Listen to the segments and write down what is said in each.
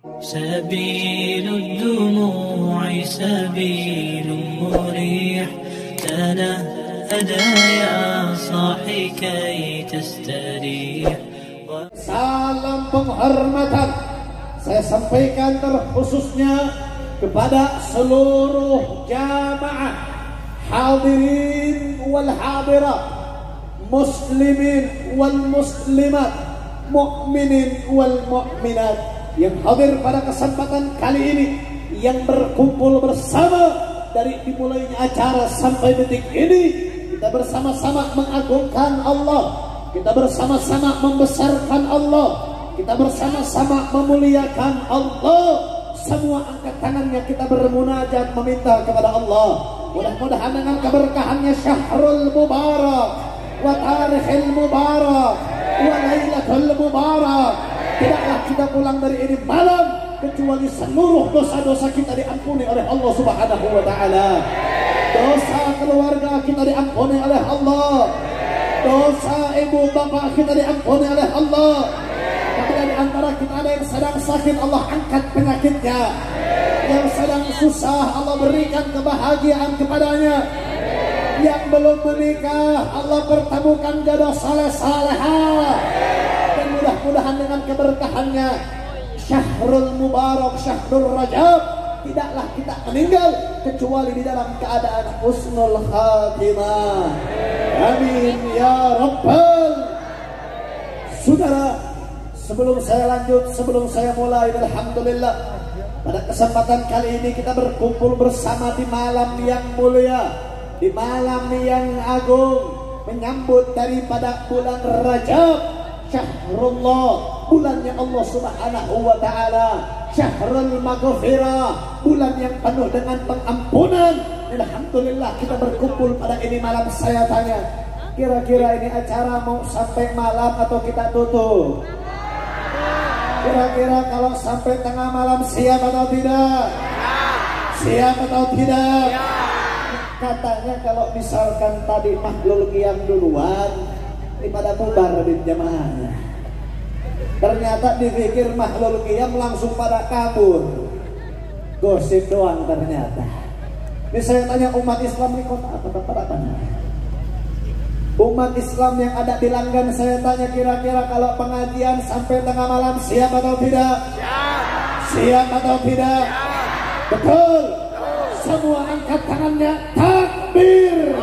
سبيل الدموع سبيل مريح تنهدى يا صاحي كي تستريح. Salam penghormatan saya sampaikan terkhususnya kepada seluruh jamaah hadirin wal hadirat, muslimin wal muslimat, mukminin wal mukminat yang hadir pada kesempatan kali ini, yang berkumpul bersama dari dimulainya acara sampai detik ini. Kita bersama-sama mengagungkan Allah, kita bersama-sama membesarkan Allah, kita bersama-sama memuliakan Allah. Semua angkat tangannya, kita bermunajat meminta kepada Allah. Mudah-mudahan dengan keberkahannya Syahrul Mubarak wa Tarikhil Mubarak wa Lailatul Mubarak, tidaklah kita pulang dari ini malam kecuali seluruh dosa-dosa kita diampuni oleh Allah Subhanahu wa taala. Dosa keluarga kita diampuni oleh Allah. Dosa ibu bapak kita diampuni oleh Allah. Apabila di antara kita ada yang sedang sakit, Allah angkat penyakitnya. Yang sedang susah, Allah berikan kebahagiaan kepadanya. Yang belum menikah, Allah pertemukan jodoh saleh-salehah. Dan mudah-mudahan dengan keberkahannya Syahrul Mubarak, Syahrul Rajab, tidaklah kita meninggal kecuali di dalam keadaan husnul khatimah. Amin ya rabbal. Saudara, sebelum saya lanjut, sebelum saya mulai, alhamdulillah pada kesempatan kali ini kita berkumpul bersama di malam yang mulia, di malam yang agung, menyambut daripada bulan Rajab, Syahrullah, bulannya Allah Subhanahu wa taala, Syahrul Maghfirah, bulan yang penuh dengan pengampunan. Alhamdulillah kita berkumpul pada ini malam. Saya tanya, kira-kira ini acara mau sampai malam atau kita tutup? Kira-kira kalau sampai tengah malam siap atau tidak? Siap atau tidak? Katanya kalau misalkan tadi Mahlul Qiyam duluan, ini pada bubar di jamaahnya. Ternyata dipikir Mahlul Qiyam langsung pada kabur. Gosip doang ternyata. Ini saya tanya umat Islam di kota apa tempat apa? Umat Islam yang ada di Langgan, saya tanya kira-kira kalau pengajian sampai tengah malam siap atau tidak? Siap. Siap atau tidak? Siap. Betul. Semua angkat tangannya, takbir.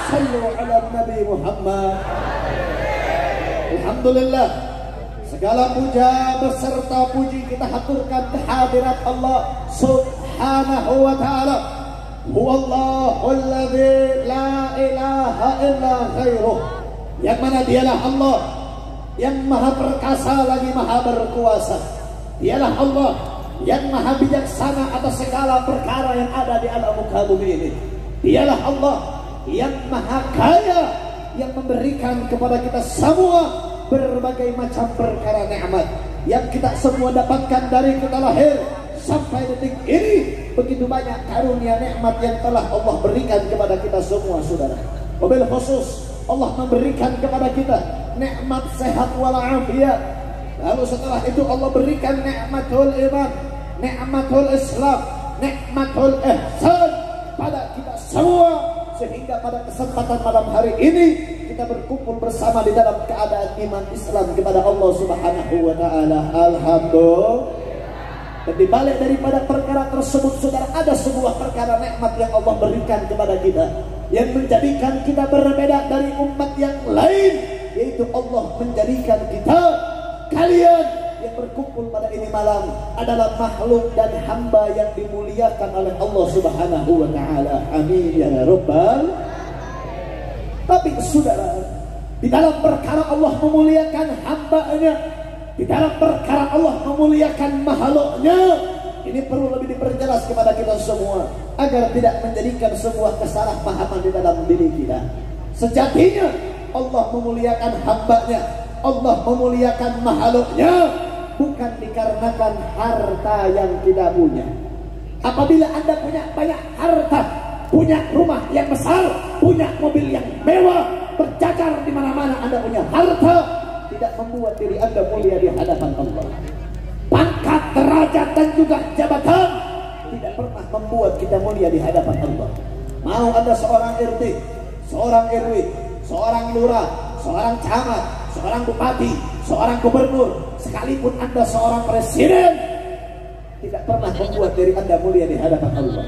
Sallu ala Nabi Muhammad. Alhamdulillah, segala puja beserta puji kita haturkan kehadirat Allah Subhanahu wa ta'ala. Huwallahul ladzi la ilaha illa ghairuh, yang mana dialah Allah yang maha perkasa lagi maha berkuasa. Dialah Allah yang maha bijaksana atas segala perkara yang ada di alam muka bumi ini. Dialah Allah yang maha kaya, yang memberikan kepada kita semua berbagai macam perkara nikmat yang kita semua dapatkan dari kita lahir sampai detik ini. Begitu banyak karunia nikmat yang telah Allah berikan kepada kita semua, saudara. Wabil khusus Allah memberikan kepada kita nikmat sehat walafiat. Lalu setelah itu Allah berikan nikmatul iman, nikmatul Islam, nikmatul ihsan pada kita semua, sehingga pada kesempatan malam hari ini kita berkumpul bersama di dalam keadaan iman Islam kepada Allah Subhanahu wa taala. Alhamdulillah. Dan dibalik daripada perkara tersebut, saudara, ada sebuah perkara nikmat yang Allah berikan kepada kita, yang menjadikan kita berbeda dari umat yang lain, yaitu Allah menjadikan kita, kalian yang berkumpul pada ini malam adalah makhluk dan hamba yang dimuliakan oleh Allah Subhanahu wa taala. Amin ya rabbal. Tapi saudara, di dalam perkara Allah memuliakan hamba-Nya, di dalam perkara Allah memuliakan makhluknya, ini perlu lebih diperjelas kepada kita semua agar tidak menjadikan sebuah kesalahpahaman di dalam diri kita. Sejatinya Allah memuliakan hamba-Nya, Allah memuliakan makhluknya bukan dikarenakan harta yang kita punya. Apabila Anda punya banyak harta, punya rumah yang besar, punya mobil yang mewah, berjajar di mana-mana Anda punya harta, tidak membuat diri Anda mulia di hadapan Allah. pangkat dan juga jabatan tidak pernah membuat kita mulia di hadapan Allah. Mau Anda seorang RT, seorang RW, seorang lurah, seorang camat, seorang bupati, seorang gubernur, sekalipun Anda seorang presiden, tidak pernah membuat diri Anda mulia di hadapan Allah.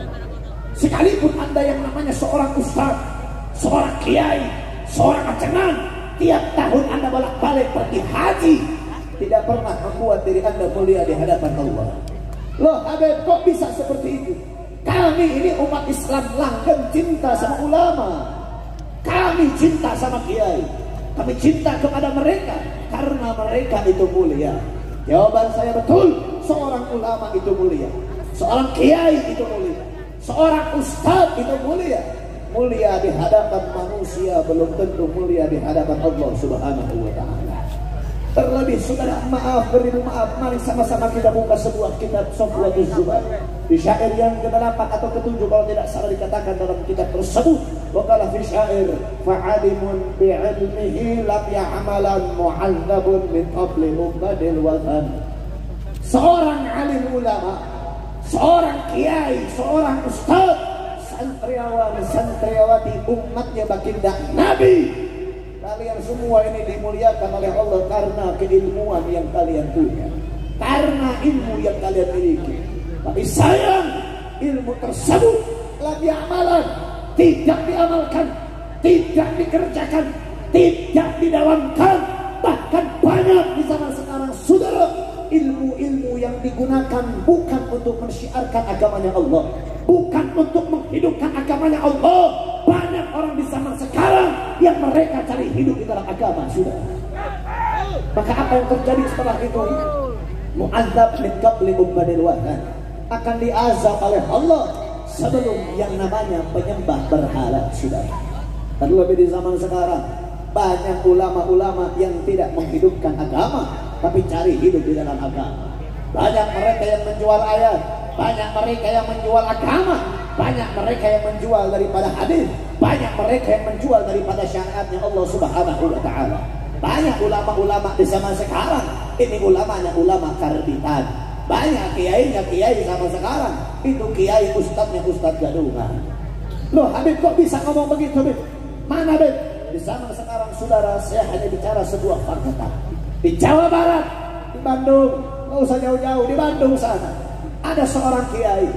Sekalipun Anda yang namanya seorang ustaz, seorang kiai, seorang acengan, tiap tahun Anda bolak-balik pergi haji, tidak pernah membuat diri Anda mulia di hadapan Allah. Loh Habib, kok bisa seperti itu? Kami ini umat Islam langgeng cinta sama ulama, kami cinta sama kiai, kami cinta kepada mereka karena mereka itu mulia. Jawaban saya betul, seorang ulama itu mulia, seorang kiai itu mulia, seorang ustadz itu mulia. Mulia di hadapan manusia belum tentu mulia di hadapan Allah Subhanahu wa ta'ala. Terlebih saudara, maaf, beribu maaf, mari sama-sama kita buka sebuah kitab Safwatul Zubair di syair yang ke-8 atau ke-7 kalau tidak salah dikatakan dalam kitab tersebut. Waqala fi syair fa'alimun bi'ilmihi lam ya'malan mu'adzabun min qabli ubadil watan. Seorang alim ulama, seorang kiai, seorang ustaz, santriawan, santriawati umatnya baginda Nabi, kalian semua ini dimuliakan oleh Allah karena keilmuan yang kalian punya, karena ilmu yang kalian miliki. Tapi sayang, ilmu tersebut lagi amalan tidak diamalkan, tidak dikerjakan, tidak didawamkan. Bahkan banyak di zaman sekarang saudara, ilmu-ilmu yang digunakan bukan untuk mensyiarkan agamanya Allah, bukan untuk menghidupkan agamanya Allah. Banyak orang di zaman sekarang yang mereka cari hidup di dalam agama sudah. Maka apa yang terjadi setelah itu? Mu'adzab min qabli ubadil watan, akan diazab oleh Allah sebelum yang namanya penyembah berhala sudah. Terlebih di zaman sekarang banyak ulama-ulama yang tidak menghidupkan agama tapi cari hidup di dalam agama. Banyak mereka yang menjual ayat, banyak mereka yang menjual agama, banyak mereka yang menjual daripada hadis, banyak mereka yang menjual daripada syariatnya Allah Subhanahu wa ta'ala. Banyak ulama-ulama di zaman sekarang ini ulamanya ulama karbitan, banyak kiainya kiai zaman sekarang itu kiai ustadznya ustadz gadungan. Loh Habib, kok bisa ngomong begitu Habib? Mana Habib? Di zaman sekarang saudara, saya hanya bicara sebuah fakta. Di Jawa Barat, di Bandung, nggak usah jauh-jauh, di Bandung sana ada seorang kiai,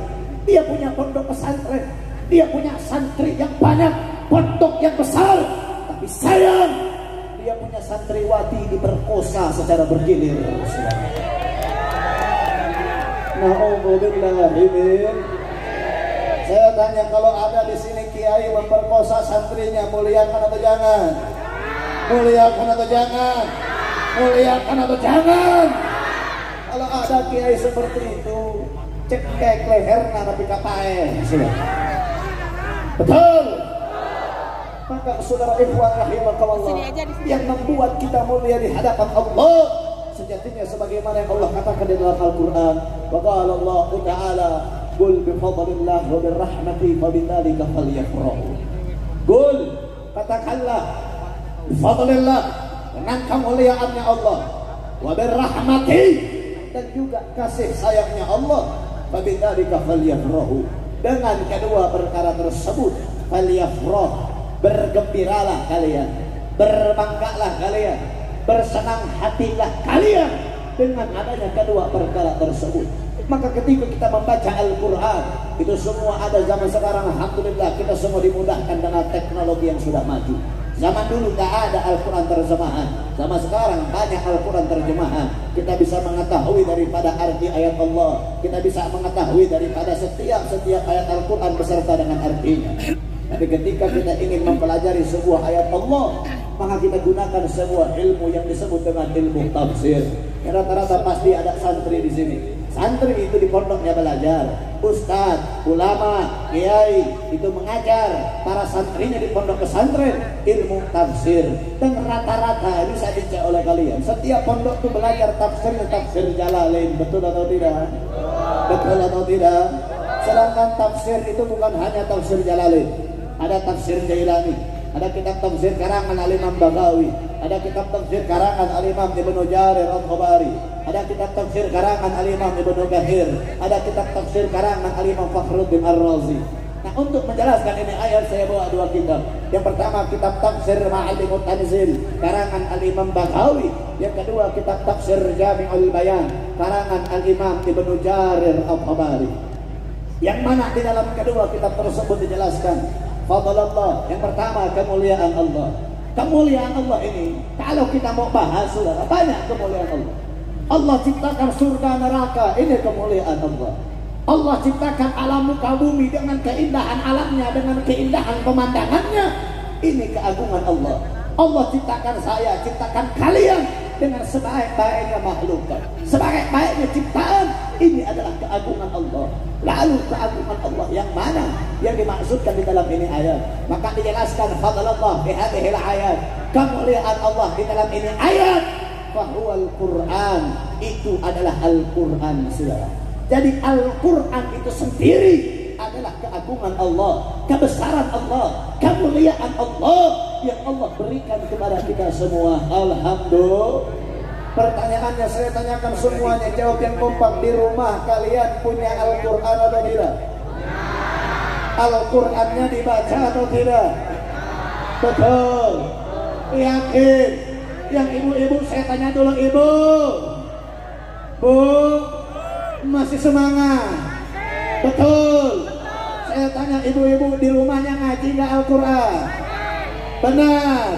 dia punya pondok pesantren, dia punya santri yang banyak, pondok yang besar, tapi sayang dia punya santriwati diperkosa secara bergilir. Na'udzubillahimin. Saya tanya, kalau ada di sini kiai memperkosa santrinya, muliakan atau jangan? Muliakan atau jangan? Muliakan atau jangan? Kalau ada kiai seperti itu, cekek lehernya tapi katae. Betul. Maka saudara ikhwan rahimakumullah, yang membuat kita mulia di hadapan Allah sejatinya sebagaimana yang Allah katakan di dalam Al-Qur'an, wa qala Allah Ta'ala, qul bi fadlillah wa bi rahmatihi fa bidzalika falyafrahu. Qul, katakanlah, bi fadlillah, dengan kemuliaannya Allah, wa bi rahmatihi, dan juga kasih sayangnya Allah, fa bidzalika falyafrahu, dengan kedua perkara tersebut falyafrah, bergembiralah kalian, berbanggalah kalian, bersenang hatilah kalian dengan adanya kedua perkara tersebut. Maka ketika kita membaca Al-Quran, itu semua ada zaman sekarang. Alhamdulillah kita semua dimudahkan dengan teknologi yang sudah maju. Zaman dulu tak ada Al-Quran terjemahan, zaman sekarang banyak Al-Quran terjemahan. Kita bisa mengetahui daripada arti ayat Allah, kita bisa mengetahui daripada setiap ayat Al-Quran beserta dengan artinya. Tapi ketika kita ingin mempelajari sebuah ayat Allah, maka kita gunakan sebuah ilmu yang disebut dengan ilmu tafsir. Rata-rata pasti ada santri di sini. Santri itu di pondoknya belajar, ustadz, ulama, kiai itu mengajar para santrinya di pondok pesantren ilmu tafsir. Dan rata-rata bisa dicek oleh kalian, setiap pondok itu belajar tafsirnya tafsir Jalalain. Betul atau tidak? Betul atau tidak? Sedangkan tafsir itu bukan hanya tafsir Jalalain, ada tafsir Jailani, ada kitab tafsir karangan Al-Imam Baghawi, ada kitab tafsir karangan Al-Imam Ibnu Jarir At-Tabari, ada kitab tafsir karangan Al-Imam Ibnu Katsir, ada kitab tafsir karangan Al-Imam Fakhruddin Ar-Razi. Nah, untuk menjelaskan ini ayat saya bawa dua kitab. Yang pertama kitab tafsir Ma'alimut Tanzil karangan Al-Imam Baghawi, yang kedua kitab tafsir Jami'ul Bayan karangan Al-Imam Ibnu Jarir At-Tabari. Yang mana di dalam kedua kitab tersebut dijelaskan fadlallah. Yang pertama kemuliaan Allah. Kemuliaan Allah ini kalau kita mau bahas saudara, banyak kemuliaan Allah. Allah ciptakan surga neraka, ini kemuliaan Allah. Allah ciptakan alam muka bumi dengan keindahan alamnya, dengan keindahan pemandangannya, ini keagungan Allah. Allah ciptakan saya, ciptakan kalian dengan sebaik-baiknya makhluk, sebaik-baiknya ciptaan, ini adalah keagungan Allah. Lalu keagungan Allah yang mana yang dimaksudkan di dalam ini ayat? Maka dijelaskan fadlallah fi hadhil ayat, kemuliaan Allah di dalam ini ayat, fahuwal Quran, itu adalah Al-Quran saudara. Jadi Al-Quran itu sendiri adalah keagungan Allah, kebesaran Allah, kemuliaan Allah yang Allah berikan kepada kita semua. Alhamdulillah. Pertanyaannya saya tanyakan semuanya, jawab yang kompak. Di rumah kalian punya Al-Quran atau tidak? Al-Qurannya dibaca atau tidak? Betul. Yakin? Yang ibu-ibu saya tanya dulu, ibu, bu, masih semangat? Betul. Saya tanya ibu-ibu, di rumahnya ngaji nggak Al-Quran? Benar.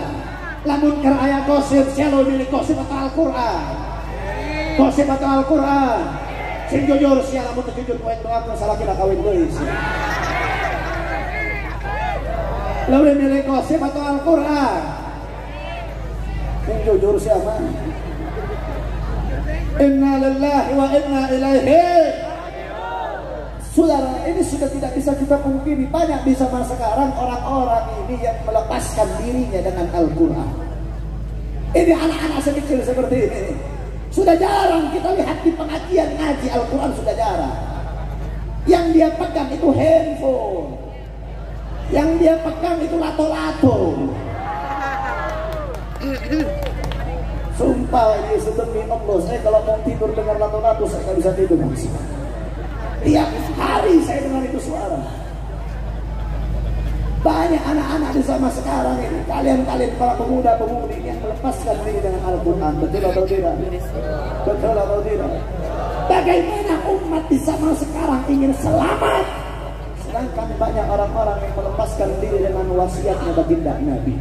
Lamun ker aya gosip, siapa milih gosip atau Al-Quran? Gosip atau Al-Quran? Sing jujur siapa lamun jujur poin doa salah kita kawin deui. Lamun milih gosip atau Al-Quran? Sing jujur siapa? Inna lillahi wa inna ilaihi. Saudara, ini sudah tidak bisa kita pungkiri. Banyak di zaman sekarang orang-orang ini yang melepaskan dirinya dengan Al-Quran. Ini anak-anak sekecil seperti ini sudah jarang kita lihat di pengajian ngaji Al-Quran, sudah jarang. Yang dia pegang itu handphone, yang dia pegang itu lato-lato. Sumpah ini demi Allah, saya kalau mau tidur dengar lato-lato saya nggak bisa tidur. Tiap hari saya dengar itu suara. Banyak anak-anak di zaman sekarang ini, kalian para pemuda-pemudi yang melepaskan diri dengan Al-Quran. Betul atau tidak? Betul atau tidak? Bagaimana umat di zaman sekarang ingin selamat, sedangkan banyak orang-orang yang melepaskan diri dengan wasiatnya baginda Nabi.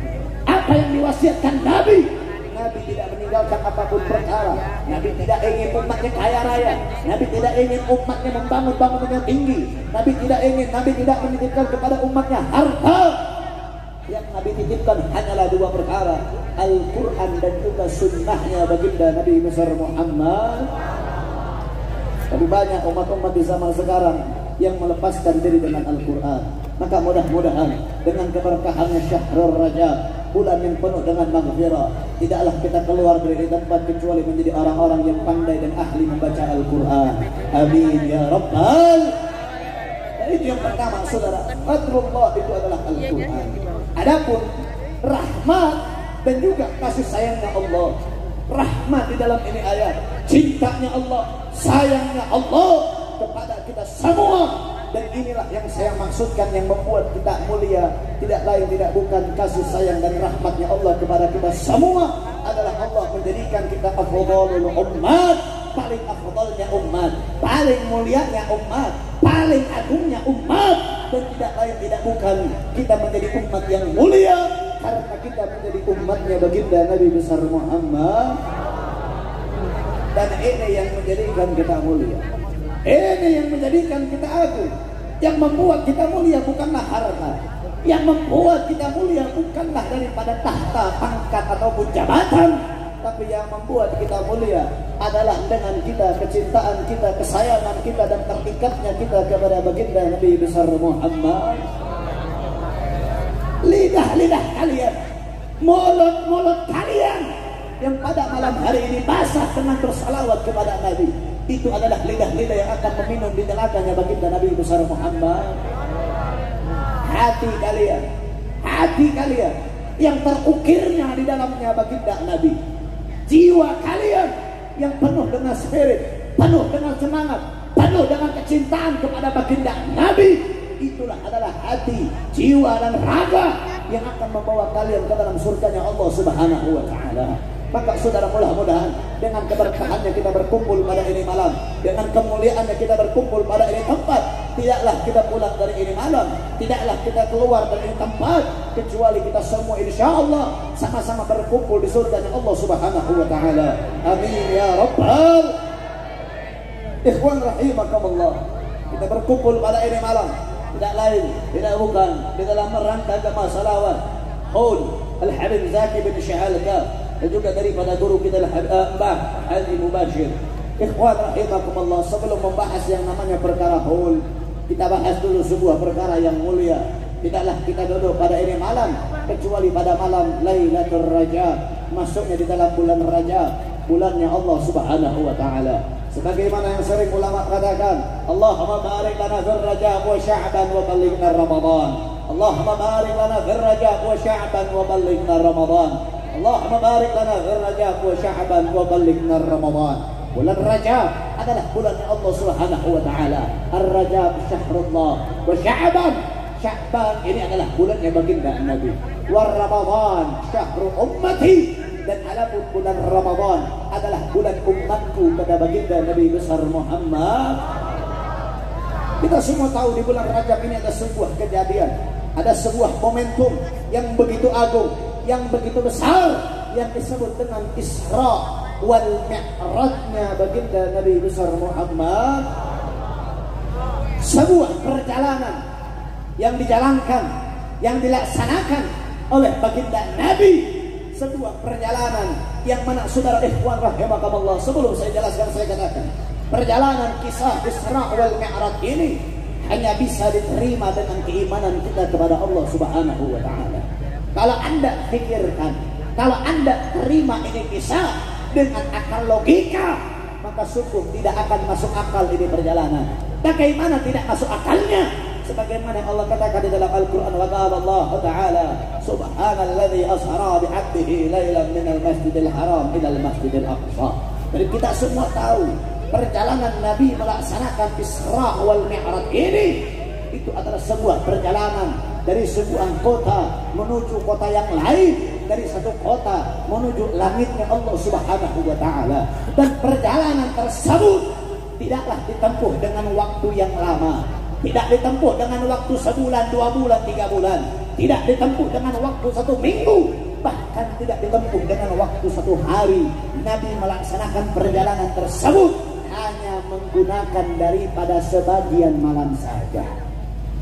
Apa yang diwasiatkan Nabi? Nabi tidak meninggalkan apapun perkara. Nabi tidak ingin umatnya kaya raya. Nabi tidak ingin umatnya membangun bangunan yang tinggi. Nabi tidak menitipkan kepada umatnya harta. Yang Nabi titipkan hanyalah dua perkara, Al-Quran dan juga sunnahnya baginda Nabi besar Muhammad. Tapi banyak umat-umat di zaman sekarang yang melepaskan diri dengan Al-Quran. Maka mudah-mudahan dengan keberkahannya Syahrul Rajab, bulan yang penuh dengan maghfirah, tidaklah kita keluar dari tempat kecuali menjadi orang-orang yang pandai dan ahli membaca Al-Quran. Amin ya Rabbal. Itu yang pertama saudara, Fadlullah itu adalah Al-Quran. Adapun rahmat dan juga kasih sayangnya Allah, rahmat di dalam ini ayat, cintanya Allah, sayangnya Allah kepada kita semua. Dan inilah yang saya maksudkan, yang membuat kita mulia, tidak lain tidak bukan kasih sayang dan rahmatnya Allah kepada kita semua. Adalah Allah menjadikan kita afdhalul ummat, paling afdhalnya umat, paling mulianya umat, paling agungnya umat. Dan tidak lain tidak bukan kita menjadi umat yang mulia karena kita menjadi umatnya baginda Nabi besar Muhammad. Dan ini yang menjadikan kita mulia, ini yang menjadikan kita agung. Yang membuat kita mulia bukanlah harta, yang membuat kita mulia bukanlah daripada tahta, pangkat ataupun jabatan, tapi yang membuat kita mulia adalah dengan kita, kecintaan kita, kesayangan kita, dan terikatnya kita kepada baginda Nabi besar Muhammad. Lidah-lidah kalian, mulut-mulut kalian yang pada malam hari ini basah dengan bersalawat kepada Nabi, itu adalah lidah-lidah yang akan meminum di telaganya baginda Nabi besar Muhammad. Hati kalian hati kalian yang terukirnya di dalamnya baginda Nabi, jiwa kalian yang penuh dengan spirit, penuh dengan semangat, penuh dengan kecintaan kepada baginda Nabi, itulah adalah hati, jiwa dan raga yang akan membawa kalian ke dalam surganya Allah Subhanahu wa Ta'ala. Maka saudara, mudah-mudahan dengan keberkahannya kita berkumpul pada ini malam, dengan kemuliaannya kita berkumpul pada ini tempat, tidaklah kita pulang dari ini malam, tidaklah kita keluar dari ini tempat, kecuali kita semua insya Allah sama-sama berkumpul di surganya Allah Subhanahu wa Ta'ala. Amin ya Rabbal ikhwan rahimakumullah. Kita berkumpul pada ini malam tidak lain, tidak bukan di dalam rangka jamaah salawat Haul Al-Habib Zaki bin Sya'alka, dan juga daripada guru kita Mbah Haji Mubashir. Ikhwan rahimakumullah, sebelum membahas yang namanya perkara haul, kita bahas dulu sebuah perkara yang mulia. Tidaklah kita duduk pada ini malam kecuali pada malam Lailatul Raja, masuknya di dalam bulan Raja, bulannya Allah Subhanahu wa Ta'ala. Sebagaimana yang sering ulama katakan, Allahumma barik lana fil Rajab wa Sya'ban wa ballighna Ramadan. Allahumma barik lana fil Rajab wa Sya'ban wa ballighna Ramadan. Allahumma barik lana fil Rajab wa Sya'ban wa ballighna Ramadan. Bulan Rajab adalah bulannya Allah Subhanahu wa Ta'ala. Ar-Rajab syahrullah wa Sya'ban, Sya'ban ini adalah bulannya baginda Nabi. Wa Ramadan syahrul ummati, dan adapun bulan Ramadan adalah bulan umatku kata baginda Nabi besar Muhammad. Kita semua tahu di bulan Rajab ini ada sebuah kejadian, ada sebuah momentum yang begitu agung, yang begitu besar, yang disebut dengan Isra wal Mi'rajnya baginda Nabi besar Muhammad. Sebuah perjalanan yang dijalankan, yang dilaksanakan oleh baginda Nabi, sebuah perjalanan yang mana saudara ikhwan rahimakumullah, sebelum saya jelaskan saya katakan, perjalanan kisah Isra wal Mi'raj ini hanya bisa diterima dengan keimanan kita kepada Allah Subhanahu wa Ta'ala. Kalau Anda pikirkan, kalau Anda terima ini kisah dengan akal logika, maka sungguh tidak akan masuk akal ini perjalanan. Bagaimana tidak masuk akalnya? Sebagaimana yang Allah katakan di dalam Al-Quran, wa qala Allah Ta'ala subhanalladzi asra bi'abdihi lailan minal masjidil haram ilal masjidil aqsa. Jadi kita semua tahu perjalanan Nabi melaksanakan Isra wal Mi'raj ini, itu adalah sebuah perjalanan dari sebuah kota menuju kota yang lain, dari satu kota menuju langitnya Allah Subhanahu wa Ta'ala. Dan perjalanan tersebut tidaklah ditempuh dengan waktu yang lama, tidak ditempuh dengan waktu sebulan, 2 bulan, 3 bulan, tidak ditempuh dengan waktu 1 minggu, bahkan tidak ditempuh dengan waktu 1 hari. Nabi melaksanakan perjalanan tersebut hanya menggunakan daripada sebagian malam saja.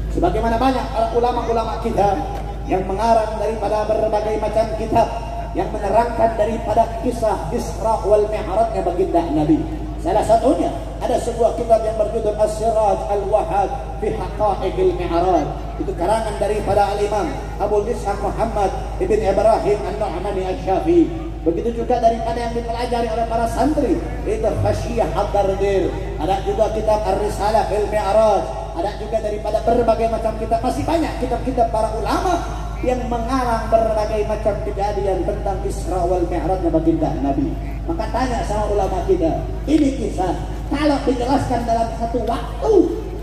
Sebagaimana banyak para ulama-ulama kita yang mengarang daripada berbagai macam kitab yang menerangkan daripada kisah Isra wal Mi'rajnya baginda Nabi. Salah satunya ada sebuah kitab yang berjudul As-Siraj Al-Wahad fi Haqa'iqil Mi'raj. Itu karangan daripada Al-Imam Abu Ishaq Muhammad Ibn Ibrahim An-Nu'mani Asy-Syafi'i. Begitu juga daripada yang dipelajari oleh para santri, itu Khasyiyah Ad-Dardir. Ada juga kitab Ar-Risalah fil Mi'raj. Ada juga daripada berbagai macam kitab, masih banyak kitab-kitab para ulama yang mengarang berbagai macam kejadian tentang Isra wal Mi'rajnya baginda Nabi. Maka tanya sama ulama kita, ini kisah kalau dijelaskan dalam 1 waktu,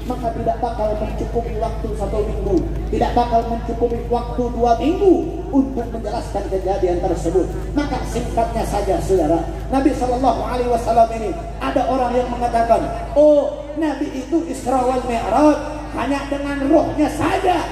maka tidak bakal mencukupi waktu 1 minggu, tidak bakal mencukupi waktu 2 minggu untuk menjelaskan kejadian tersebut. Maka singkatnya saja saudara, Nabi SAW ini ada orang yang mengatakan, oh Nabi itu Isra wal Mi'raj hanya dengan rohnya saja.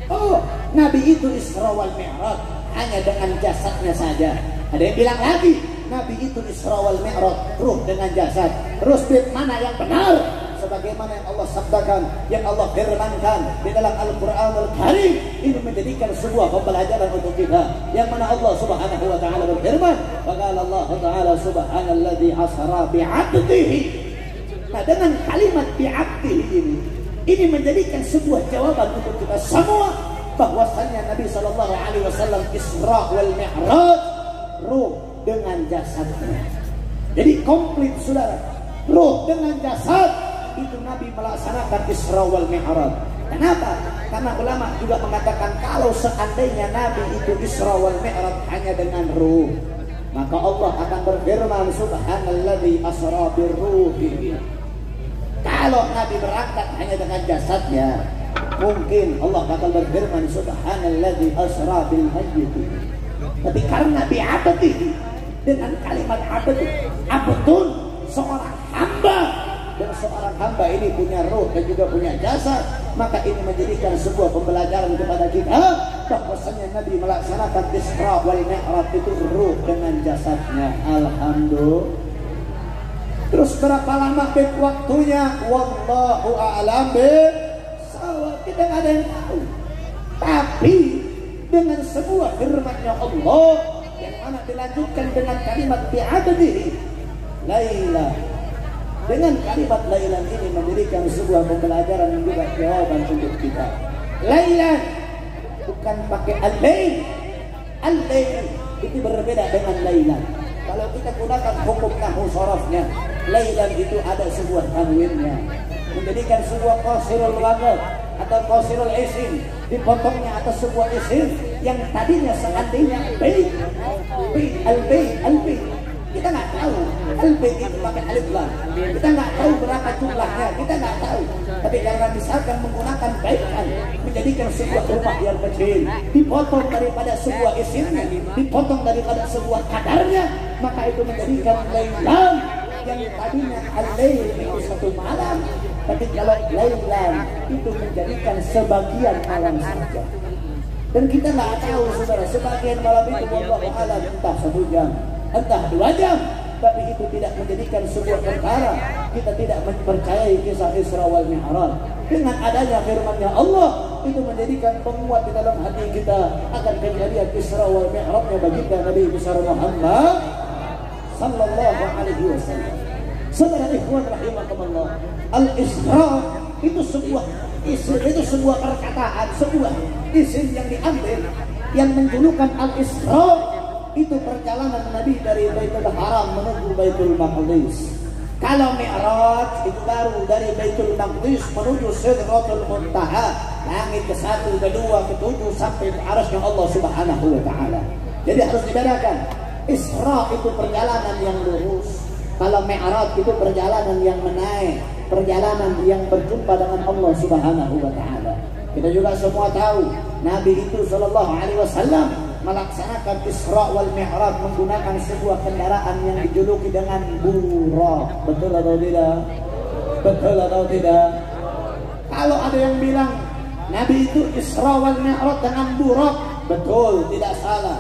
Oh Nabi itu Isra wal Mi'raj hanya dengan jasadnya saja. Ada yang bilang lagi, Nabi itu Isra wal Mi'raj ruh dengan jasad. Terus mana yang benar? Sebagaimana yang Allah sabdakan, yang Allah firmankan di dalam Al-Quranul Karim, ini menjadikan sebuah pembelajaran untuk kita. Yang mana Allah Subhanahu wa Ta'ala berfirman, wa qala Allah Ta'ala subhanalladzi asra bi'abdihi. Nah, dengan kalimat bi'abdihi ini menjadikan sebuah jawaban untuk kita semua, bahwasannya Nabi SAW Isra wal Mi'raj ruh dengan jasadnya. Jadi komplit saudara, ruh dengan jasad, itu Nabi melaksanakan Isra wal Mi'raj. Kenapa? Karena ulama juga mengatakan kalau seandainya Nabi itu Isra wal Mi'raj hanya dengan ruh, maka Allah akan berfirman subhanalladzi asra birruhi. Kalau Nabi berangkat hanya dengan jasadnya, mungkin Allah akan berfirman subhanalladzi asra bil mayyit. Tapi karena bi'abdihi, dengan kalimat abdun, seorang hamba, dan seorang hamba ini punya ruh dan juga punya jasad, maka ini menjadikan sebuah pembelajaran kepada kita bahwasanya Nabi melaksanakan Isra wal Mi'raj itu ruh dengan jasadnya. Alhamdulillah. Terus berapa lama waktunya? Wallahu a'lam bishawab. Kita nggak ada yang tahu. Tapi dengan sebuah firman-Nya Allah yang mana dilanjutkan dengan kalimat bi'adadihi Laila. Dengan kalimat Lailan ini menjadikan sebuah pembelajaran dan juga jawaban untuk kita. Lailan bukan pakai al-lail. Al-lail itu berbeda dengan Lailan. Kalau kita gunakan hukum nahwu sharafnya, Lailan itu ada sebuah tanwinnya, menjadikan sebuah qasirul waqt atau qasirul isim, dipotongnya atas sebuah isim yang tadinya seandainya bait, al-bait. Kita nggak tahu al-bait itu pakai alif lam, kita nggak tahu berapa jumlahnya, kita nggak tahu. Tapi karena misalkan menggunakan baitan, menjadikan sebuah rumah yang kecil, dipotong daripada sebuah isimnya, dipotong daripada sebuah kadarnya, maka itu menjadikan lailan yang tadinya al-lail itu satu malam, tapi kalau lailan itu menjadikan sebagian malam saja. Dan kita nggak tahu saudara, sebagian malam itu wallahu a'lam entah 1 jam, entah 2 jam, tapi itu tidak menjadikan sebuah perkara kita tidak mempercayai kisah Isra wal Mi'raj. Dengan adanya firman-Nya Allah, itu menjadikan penguat di dalam hati kita akan kejadian Isra wal Mi'raj-nya baginda Nabi besar Muhammad sallallahu alaihi wasallam. Saudara ikhwan rahimakumullah, al-Isra itu sebuah isim, itu sebuah perkataan, sebuah isim yang diambil yang menjulukan al-Isra itu perjalanan Nabi dari Baitul Haram menuju Baitul Maqdis. Kalau Mi'raj itu baru dari Baitul Maqdis menuju Sidratul Muntaha, langit ke-1, ke-2, ke-7 sampai ke arasy Allah Subhanahu wa taala. Jadi harus dibedakan. Isra itu perjalanan yang lurus. Kalau Mi'raj itu perjalanan yang menaik, perjalanan yang berjumpa dengan Allah Subhanahu wa taala. Kita juga semua tahu Nabi itu sallallahu alaihi wasallam melaksanakan Isra wal Mi'raj menggunakan sebuah kendaraan yang dijuluki dengan Buraq. Betul atau tidak? Betul atau tidak? Kalau ada yang bilang Nabi itu Isra wal Mi'raj dengan Buraq, betul, tidak salah.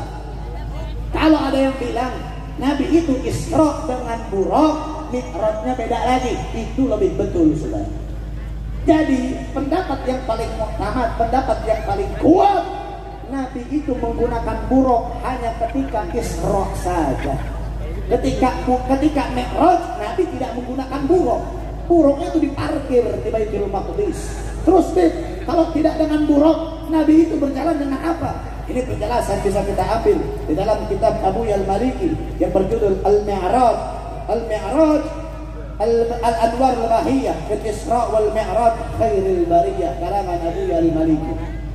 Kalau ada yang bilang Nabi itu Isra dengan Buraq, Mi'rajnya beda lagi, itu lebih betul saudara. Jadi pendapat yang paling muktamad, pendapat yang paling kuat, Nabi itu menggunakan buraq hanya ketika Isra saja. Ketika Mi'raj, Nabi tidak menggunakan buraq. Buraqnya itu diparkir di Baitul Maqdis. Terus kalau tidak dengan buraq, Nabi itu berjalan dengan apa? Ini penjelasan bisa kita ambil di dalam kitab Abu Al-Maliki yang berjudul Al-Mi'raj, Al-Anwar Al-Mahiyah fil Isra wal Mi'raj Khairil Bariyah, karangan Abu Al-Maliki.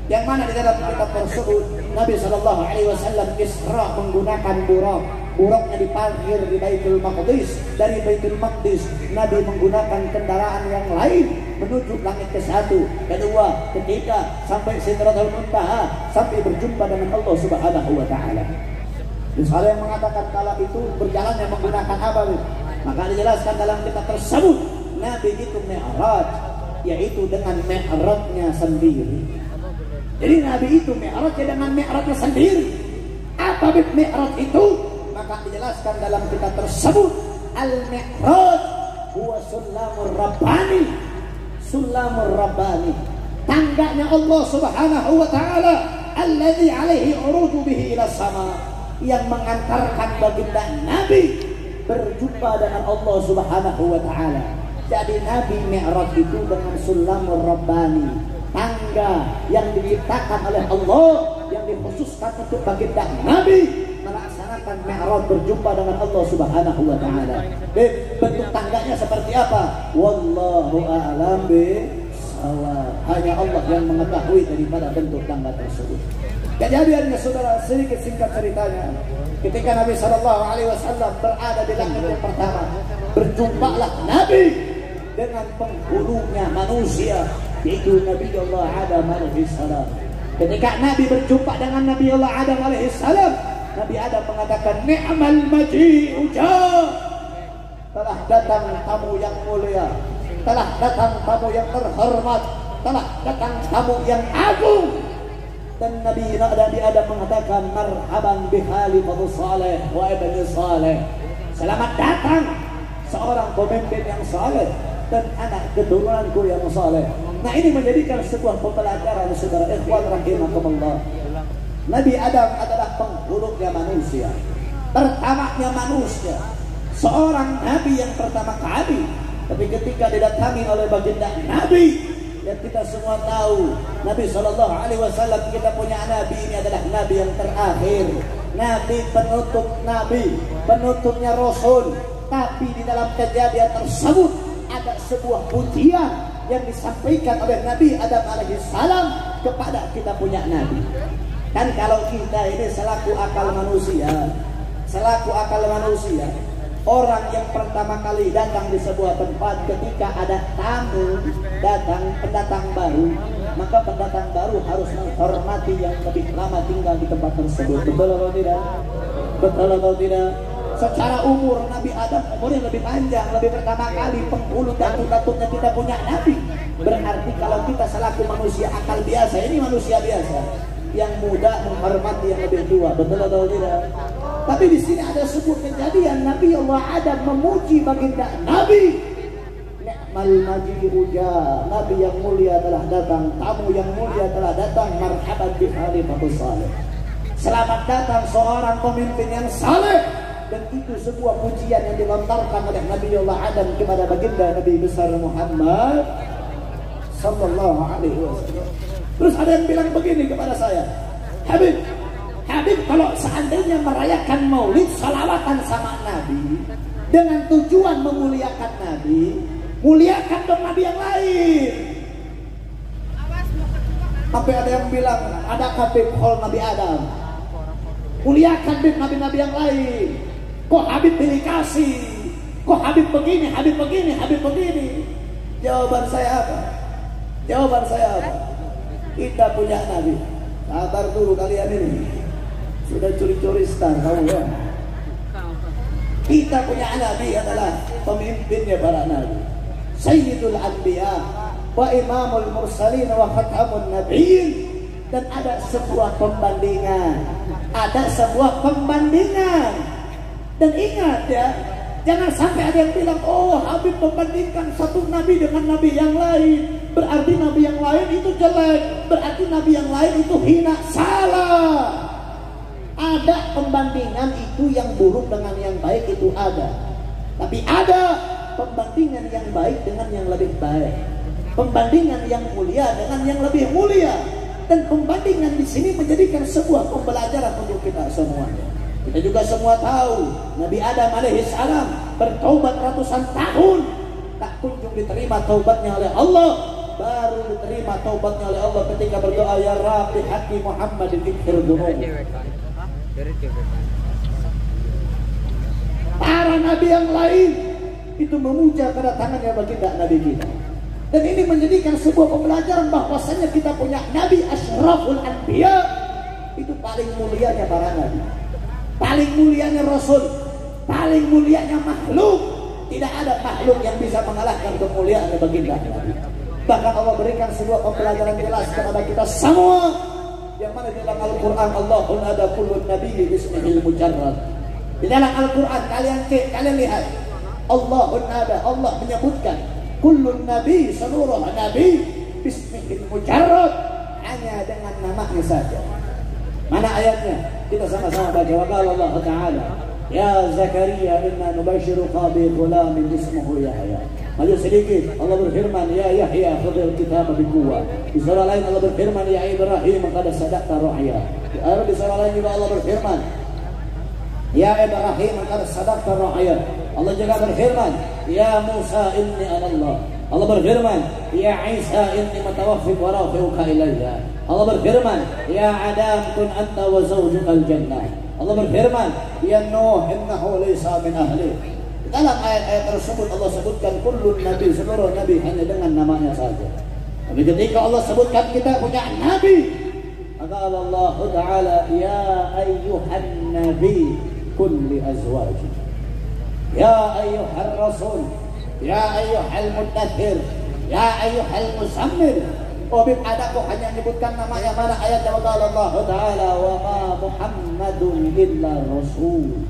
Yang mana di dalam kitab tersebut Nabi sallallahu alaihi wasallam Isra menggunakan buraq. Buraqnya diparkir di Baitul Maqdis. Dari Baitul Maqdis Nabi menggunakan kendaraan yang lain menuju langit ke-1, ke-2, ke-3 sampai Sidratul Muntaha, sampai berjumpa dengan Allah Subhanahu wa taala. Terus ada yang mengatakan kalau itu berjalannya menggunakan apa? Maka dijelaskan dalam kitab tersebut Nabi itu Mi'raj, yaitu dengan Mi'rajnya sendiri. Jadi Nabi itu Mi'rajnya dengan Mi'rajnya sendiri. Apa Mi'raj itu? Maka dijelaskan dalam kitab tersebut Al-Mi'raj huwa sulamur rabbani. Sulamur rabbani, tangganya Allah Subhanahu wa taala, alladzi alaihi uruju bihi ila sama, yang mengantarkan baginda Nabi berjumpa dengan Allah Subhanahu wa taala. Jadi Nabi Mi'raj itu dengan sulamur rabbani, tangga yang diciptakan oleh Allah, yang dikhususkan untuk baginda Nabi melaksanakan Mi'raj berjumpa dengan Allah Subhanahu wa taala. Bentuk tangganya seperti apa? Wallahu a'lam bishawab. as-sawab. Hanya Allah yang mengetahui daripada bentuk tangga tersebut. Kejadiannya saudara, sedikit singkat ceritanya. Ketika Nabi SAW berada di langit yang pertama, berjumpalah Nabi dengan penghulunya manusia, yaitu Nabi Allah Adam alaihissalam. Ketika Nabi berjumpa dengan Nabi Allah Adam alaihissalam, Nabi Adam mengatakan, ni'mal maji'u ja'. Telah datang tamu yang mulia, telah datang tamu yang terhormat, telah datang tamu yang agung. Dan Nabi Adam mengatakan, marhaban bihali fadu saleh wa ibni saleh. Selamat datang seorang pemimpin yang saleh dan anak keturunanku yang saleh. Nah, ini menjadikan sebuah pembelajaran saudara ikhwan rahimakumullah. Nabi Adam adalah penghulunya manusia, pertamanya manusia, seorang nabi yang pertama kali. Tapi ketika didatangi oleh baginda Nabi, dan kita semua tahu Nabi SAW, kita punya Nabi ini adalah Nabi yang terakhir, Nabi penutup Nabi, penutupnya Rasul. Tapi di dalam kejadian tersebut ada sebuah pujian yang disampaikan oleh Nabi Adam alaihissalam kepada kita punya Nabi. Dan kalau kita ini selaku akal manusia, orang yang pertama kali datang di sebuah tempat, ketika ada tamu datang, pendatang baru, maka pendatang baru harus menghormati yang lebih lama tinggal di tempat tersebut. Betul atau tidak? Betul atau tidak? Secara umur Nabi Adam umurnya lebih panjang, lebih pertama kali penghulu datuk-datuknya kita punya Nabi. Berarti kalau kita selaku manusia akal biasa, ini manusia biasa, yang muda menghormati yang lebih tua. Betul atau tidak? Tapi di sini ada sebuah kejadian, Nabi Allah Adam memuji baginda Nabi. Ni'mal maji'u ja', Nabi yang mulia telah datang, tamu yang mulia telah datang, marhaban bi khalifatu saleh. Selamat datang seorang pemimpin yang saleh. Dan itu sebuah pujian yang dilontarkan oleh Nabi Allah Adam kepada baginda Nabi besar Muhammad sallallahu alaihi wasallam. Terus ada yang bilang begini kepada saya, Habib, kalau seandainya merayakan maulid salawatan sama Nabi dengan tujuan memuliakan Nabi, muliakan dong Nabi yang lain. Sampai ada yang bilang, ada Habib hall Nabi Adam, muliakan Nabi-Nabi yang lain. Kok Habib pilih kasih? Kok Habib begini, Habib begini, Habib begini? Jawaban saya apa? Kita punya Nabi. Sabar dulu kalian ini. Sudah curi-curi star, tahu ya? Kita punya Nabi adalah pemimpinnya para Nabi, Sayyidul Anbiya wa Imamul Mursalin wa Khatamun Nabiyyin. Dan ada sebuah pembandingan. Dan ingat ya, jangan sampai ada yang bilang, oh Habib membandingkan satu Nabi dengan Nabi yang lain, berarti Nabi yang lain itu jelek, berarti Nabi yang lain itu hina. Salah. Ada pembandingan itu yang buruk dengan yang baik, itu ada. Tapi ada pembandingan yang baik dengan yang lebih baik, pembandingan yang mulia dengan yang lebih mulia. Dan pembandingan di sini menjadikan sebuah pembelajaran untuk kita semuanya. Kita juga semua tahu Nabi Adam alaihissalam bertaubat ratusan tahun, tak kunjung diterima taubatnya oleh Allah. Baru diterima taubatnya oleh Allah ketika berdoa, ya Rabbi haqi Muhammadin ighfir dzunub. Para nabi yang lain itu memuja kedatangannya baginda Nabi kita. Dan ini menjadikan sebuah pembelajaran bahwasanya kita punya Nabi Asyraful Anbiya, itu paling mulianya para nabi, paling mulianya Rasul, paling mulianya makhluk. Tidak ada makhluk yang bisa mengalahkan kemuliaan baginda Nabi. Bahkan Allah berikan sebuah pembelajaran jelas kepada kita semua, yang mana di dalam Al-Quran, Allahun ada kullun nabiyyi bismihil mujarrad. Di dalam Al-Quran kalian lihat, Allahun ada, Allah menyebutkan kullun nabi, seluruh nabi bismihil mujarrad, hanya dengan namanya saja. Mana ayatnya? Kita sama-sama baca. Wa qala Allah Ta'ala, ya Zakaria inna nubashiruka bi ghulamin ismuhu Yahya. Maju sedikit, Allah berfirman, ya Yahya khudhil kitaba biquwwah. Di surah lain Allah berfirman, ya Ibrahim qad sadaqta ru'ya. Di surah lain juga Allah berfirman, ya Ibrahim qad sadaqta ru'ya. Allah juga berfirman, ya Musa inni anallah. Allah berfirman, ya Isa inni mutawaffik wa rafi'uka ilayya. Allah berfirman, ya Adam kun anta wa zawjukal jannah. Allah berfirman, ya Nuh innahu laysa min ahli. Dalam ayat-ayat tersebut Allah sebutkan kullun nabi, seluruh nabi hanya dengan namanya saja. Tapi ketika Allah sebutkan kita punya nabi, maka Allah Ta'ala, ya ayyuhan nabi kulli azwajik, ya ayyuhar rasul, ya ayyuhal muddathir, ya ayyuhal muzammil. Ada kok hanya menyebutkan namanya, mana ayatnya? Allah Ta'ala, wa ma Muhammadun illa rasul.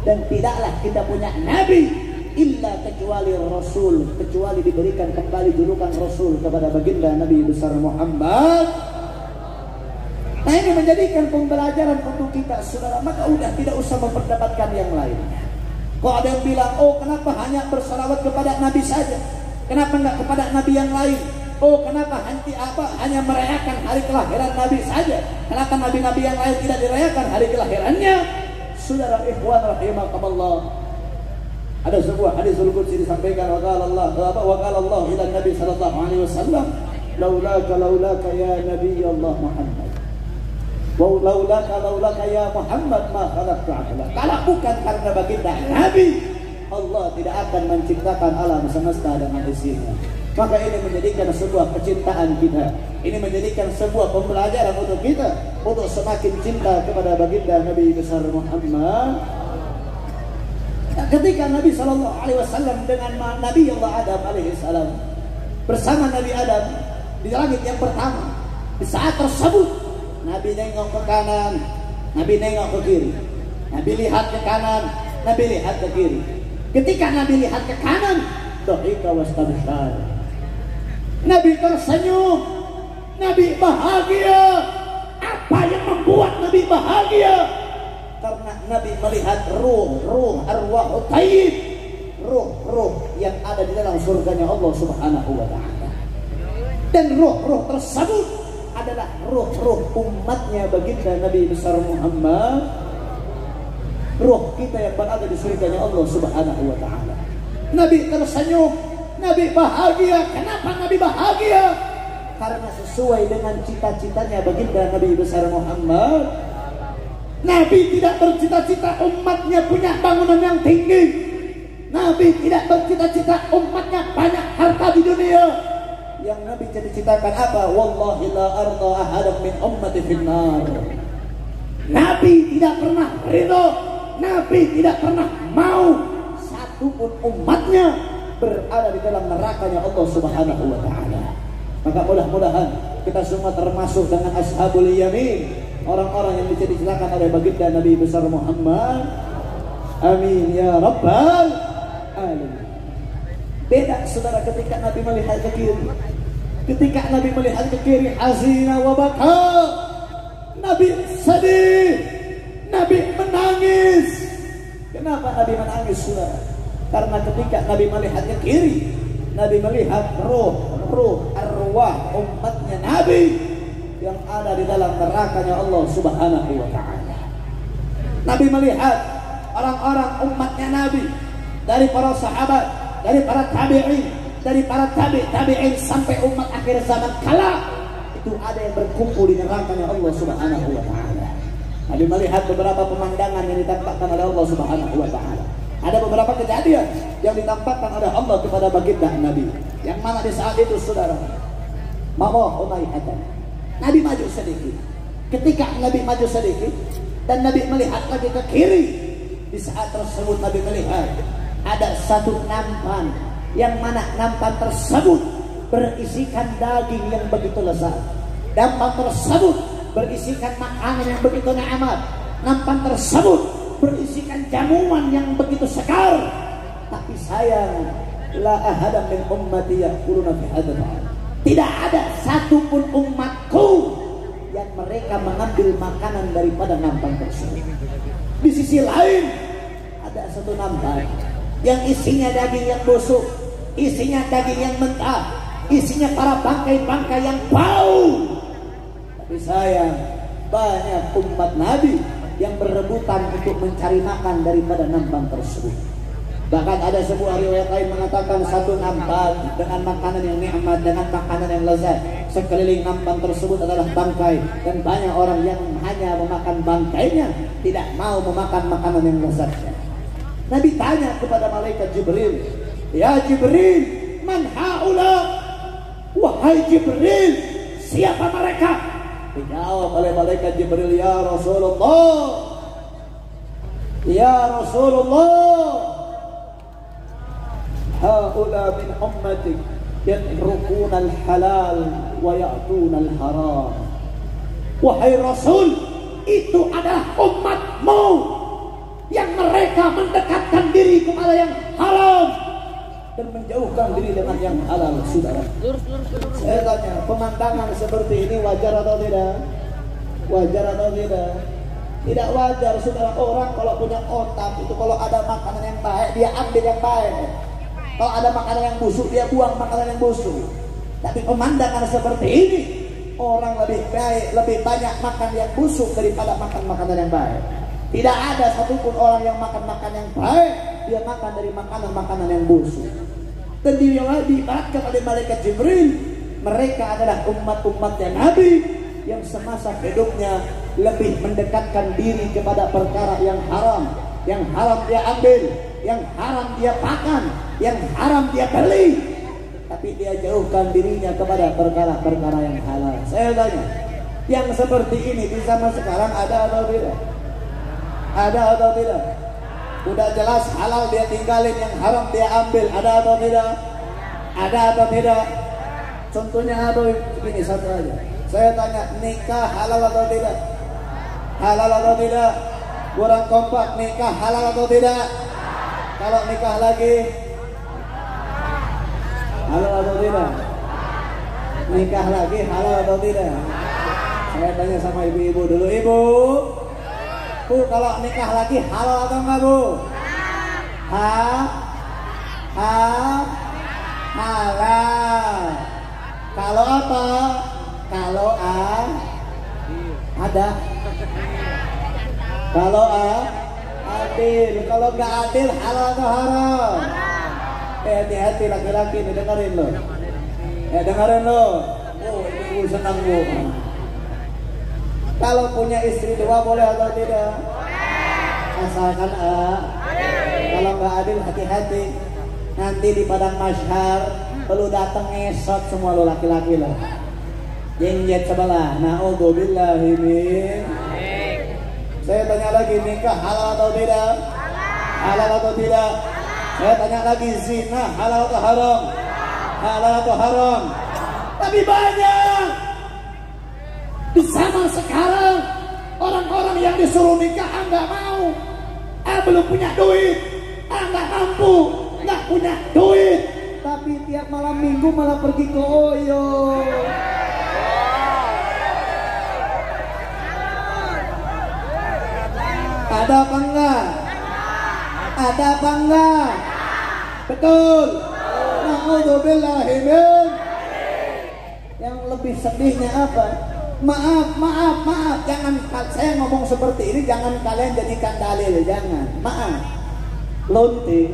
Dan tidaklah kita punya nabi illa kecuali rasul, kecuali diberikan kembali julukan rasul kepada baginda Nabi besar Muhammad. Nah, ini menjadikan pembelajaran untuk kita, saudara. Maka udah tidak usah memperdebatkan yang lainnya. Kok ada yang bilang, oh kenapa hanya bersalawat kepada nabi saja, kenapa enggak kepada nabi yang lain? Oh kenapa hanya merayakan hari kelahiran nabi saja, kenapa nabi-nabi yang lain tidak dirayakan hari kelahirannya? Saudara ikhwan rahimakumullah, ada sebuah hadis qudsi disampaikan, wa qala Allah ila Nabi sallallahu alaihi wasallam, laulaka ya nabi Allah Muhammad, wa laulaka ya Muhammad ma khalaqtu aqla. Kalau bukan karena baginda nabi, Allah tidak akan menciptakan alam semesta dengan isinya. Maka ini menjadikan sebuah kecintaan kita, ini menjadikan sebuah pembelajaran untuk kita untuk semakin cinta kepada baginda Nabi besar Muhammad. Ketika Nabi Shallallahu Alaihi Wasallam dengan Nabi Allah Adam alaihissalam bersama Nabi Adam di langit yang pertama, di saat tersebut Nabi nengok ke kanan, Nabi nengok ke kiri, Nabi lihat ke kanan, Nabi lihat ke kiri. Ketika Nabi lihat ke kanan, dhahika wastabshar, Nabi tersenyum, Nabi bahagia. Apa yang membuat Nabi bahagia? Karena Nabi melihat ruh arwah tayyib, ruh yang ada di dalam surganya Allah Subhanahu wa Ta'ala. Dan ruh tersebut adalah ruh umatnya baginda Nabi besar Muhammad. Ruh kita yang berada di surganya Allah Subhanahu wa Ta'ala. Nabi tersenyum, Nabi bahagia. Kenapa Nabi bahagia? Karena sesuai dengan cita-citanya baginda Nabi besar Muhammad. Nabi tidak bercita-cita umatnya punya bangunan yang tinggi. Nabi tidak bercita-cita umatnya banyak harta di dunia. Yang Nabi cita-citakan apa? Wallahi la arda ahadan min ummati finnar. Nabi tidak pernah ridho, Nabi tidak pernah mau satupun umatnya berada di dalam nerakanya Allah Subhanahu wa Ta'ala. Maka mudah-mudahan kita semua termasuk dengan ashabul yamin, orang-orang yang dicita-citakan oleh baginda Nabi besar Muhammad. Amin ya rabbal alamin. Beda saudara ketika Nabi melihat ke kiri. Ketika Nabi melihat ke kiri, hazina wa baka, Nabi sedih, Nabi menangis. Kenapa Nabi menangis saudara? Karena ketika Nabi melihat ke kiri, Nabi melihat ruh arwah umatnya Nabi yang ada di dalam nerakanya Allah Subhanahu wa Ta'ala. Nabi melihat orang-orang umatnya Nabi, dari para sahabat, dari para tabi'in, dari para tabi'in sampai umat akhir zaman kala, itu ada yang berkumpul di nerakanya Allah Subhanahu wa Ta'ala. Nabi melihat beberapa pemandangan yang ditampakkan oleh Allah Subhanahu wa Ta'ala. Ada beberapa kejadian yang ditampakkan oleh Allah kepada baginda Nabi, yang mana di saat itu saudara, Nabi maju sedikit. Ketika Nabi maju sedikit dan Nabi melihat lagi ke kiri, di saat tersebut Nabi melihat ada satu nampan, yang mana nampan tersebut berisikan daging yang begitu lezat. Nampan tersebut berisikan makanan yang begitu nikmat. Nampan tersebut berisikan jamuan yang begitu segar. Tapi sayang, la ahada min ummati yaquluna fi hadzal. Tidak ada satupun umatku yang mereka mengambil makanan daripada nampan tersebut. Di sisi lain ada satu nampan yang isinya daging yang busuk, isinya daging yang mentah, isinya para bangkai-bangkai yang bau. Tapi sayang, banyak umat Nabi yang berebutan untuk mencari makan daripada nampan tersebut. Bahkan ada sebuah riwayat lain mengatakan satu nampan dengan makanan yang nikmat, dengan makanan yang lezat, sekeliling nampan tersebut adalah bangkai, dan banyak orang yang hanya memakan bangkainya, tidak mau memakan makanan yang lezatnya. Nabi tanya kepada malaikat Jibril, "Ya Jibril, man haula?" Wahai Jibril, siapa mereka? Dijawab oleh malaikat Jibril, "Ya Rasulullah, ya Rasulullah, haula min ummatik yatrukuna al-halal wa ya'tuna al-haram." Wahai Rasul, itu adalah umatmu yang mereka mendekatkan diri kepada yang haram dan menjauhkan diri dengan yang halal. Saudara, saya tanya, pemandangan seperti ini wajar atau tidak? Wajar atau tidak? Tidak wajar, saudara. Orang kalau punya otak itu, kalau ada makanan yang baik dia ambil yang baik, kalau ada makanan yang busuk dia buang makanan yang busuk. Tapi pemandangan seperti ini, orang lebih baik, lebih banyak makan yang busuk daripada makan makanan yang baik. Tidak ada satupun orang yang makan makanan yang baik, dia makan dari makanan-makanan yang busuk. Dan diibaratkan oleh malaikat Jibril, mereka adalah umat-umatnya Nabi yang semasa hidupnya lebih mendekatkan diri kepada perkara yang haram dia ambil, yang haram dia makan, yang haram dia beli, tapi dia jauhkan dirinya kepada perkara-perkara yang halal. Saya tanya, yang seperti ini di zaman sekarang ada atau tidak? Ada atau tidak? Udah jelas halal dia tinggalin, yang haram dia ambil. Ada atau tidak? Ada atau tidak? Contohnya apa? Ini satu aja. Saya tanya, nikah halal atau tidak? Halal atau tidak? Kurang kompak, nikah halal atau tidak? Kalau nikah lagi, halal atau tidak? Nikah lagi halal atau tidak? Saya tanya sama ibu-ibu dulu, ibu. Bu, kalau nikah lagi halal atau enggak, Bu? Halal. Kalau apa? Kalau ada. Kalau adil. Kalau enggak adil, halal atau haram? Hati-hati laki-laki nih, dengerin lo. Dengerin lo. Oh, ibu senang, Bu. Kalau punya istri dua boleh atau tidak? Asalkan kalau nggak adil, hati-hati. Nanti di padang mahsyar perlu datang ngesot semua lo laki-laki lo. Jengjet sebelah. Na'udzubillahi min. Saya tanya lagi, nikah halal atau tidak? Halal atau tidak? Saya tanya lagi, zina halal atau haram? Halal atau haram? Tapi banyak di zaman sekarang orang-orang yang disuruh nikah nggak mau, belum punya duit, nggak mampu, nggak punya duit, tapi tiap malam minggu malah pergi ke Oyo. Ada apa enggak? Ada apa enggak? Betul. Na'udzubillahi min. Yang lebih sedihnya apa? Maaf, jangan, saya ngomong seperti ini jangan kalian jadikan dalil, jangan. Maaf, lonte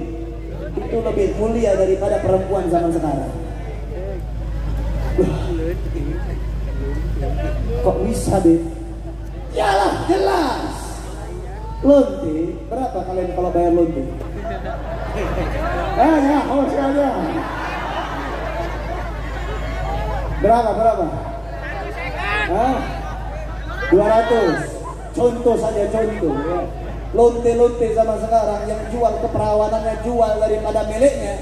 itu lebih mulia daripada perempuan zaman sekarang. Kok bisa, deh? Yalah, jelas. Lonte, berapa kalian kalau bayar lonte? Ya, host aja. Berapa? 200. Contoh saja, contoh ya. Lonte-lonte zaman sekarang yang jual keperawanannya, jual daripada miliknya,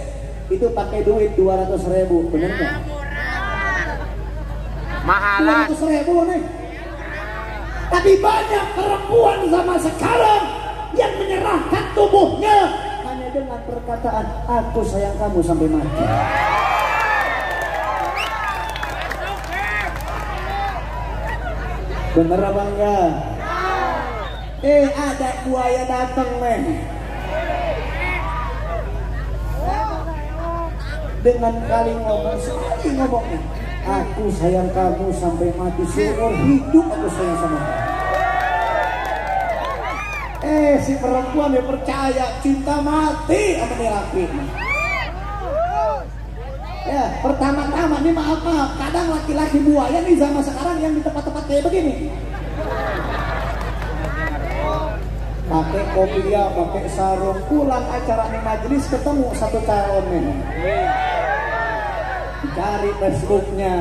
itu pakai duit 200.000, bener nggak? Mahalan. 200.000 nih. Tapi banyak perempuan zaman sekarang yang menyerahkan tubuhnya hanya dengan perkataan, aku sayang kamu sampai mati. Bener apa enggak? Ada buaya datang, men. Dengan kali ngomong, sekali ngomongnya, aku sayang kamu sampai mati, seumur hidup aku sayang sama kamu. Si perempuan dia percaya cinta mati sama dia laki. Ya, pertama-tama nih maaf, kadang laki-laki buaya nih zaman sekarang yang di tempat-tempat kayak begini. Pakai kopiah, pakai sarung, pulang acara nih majelis ketemu satu calon nih. Cari Facebooknya,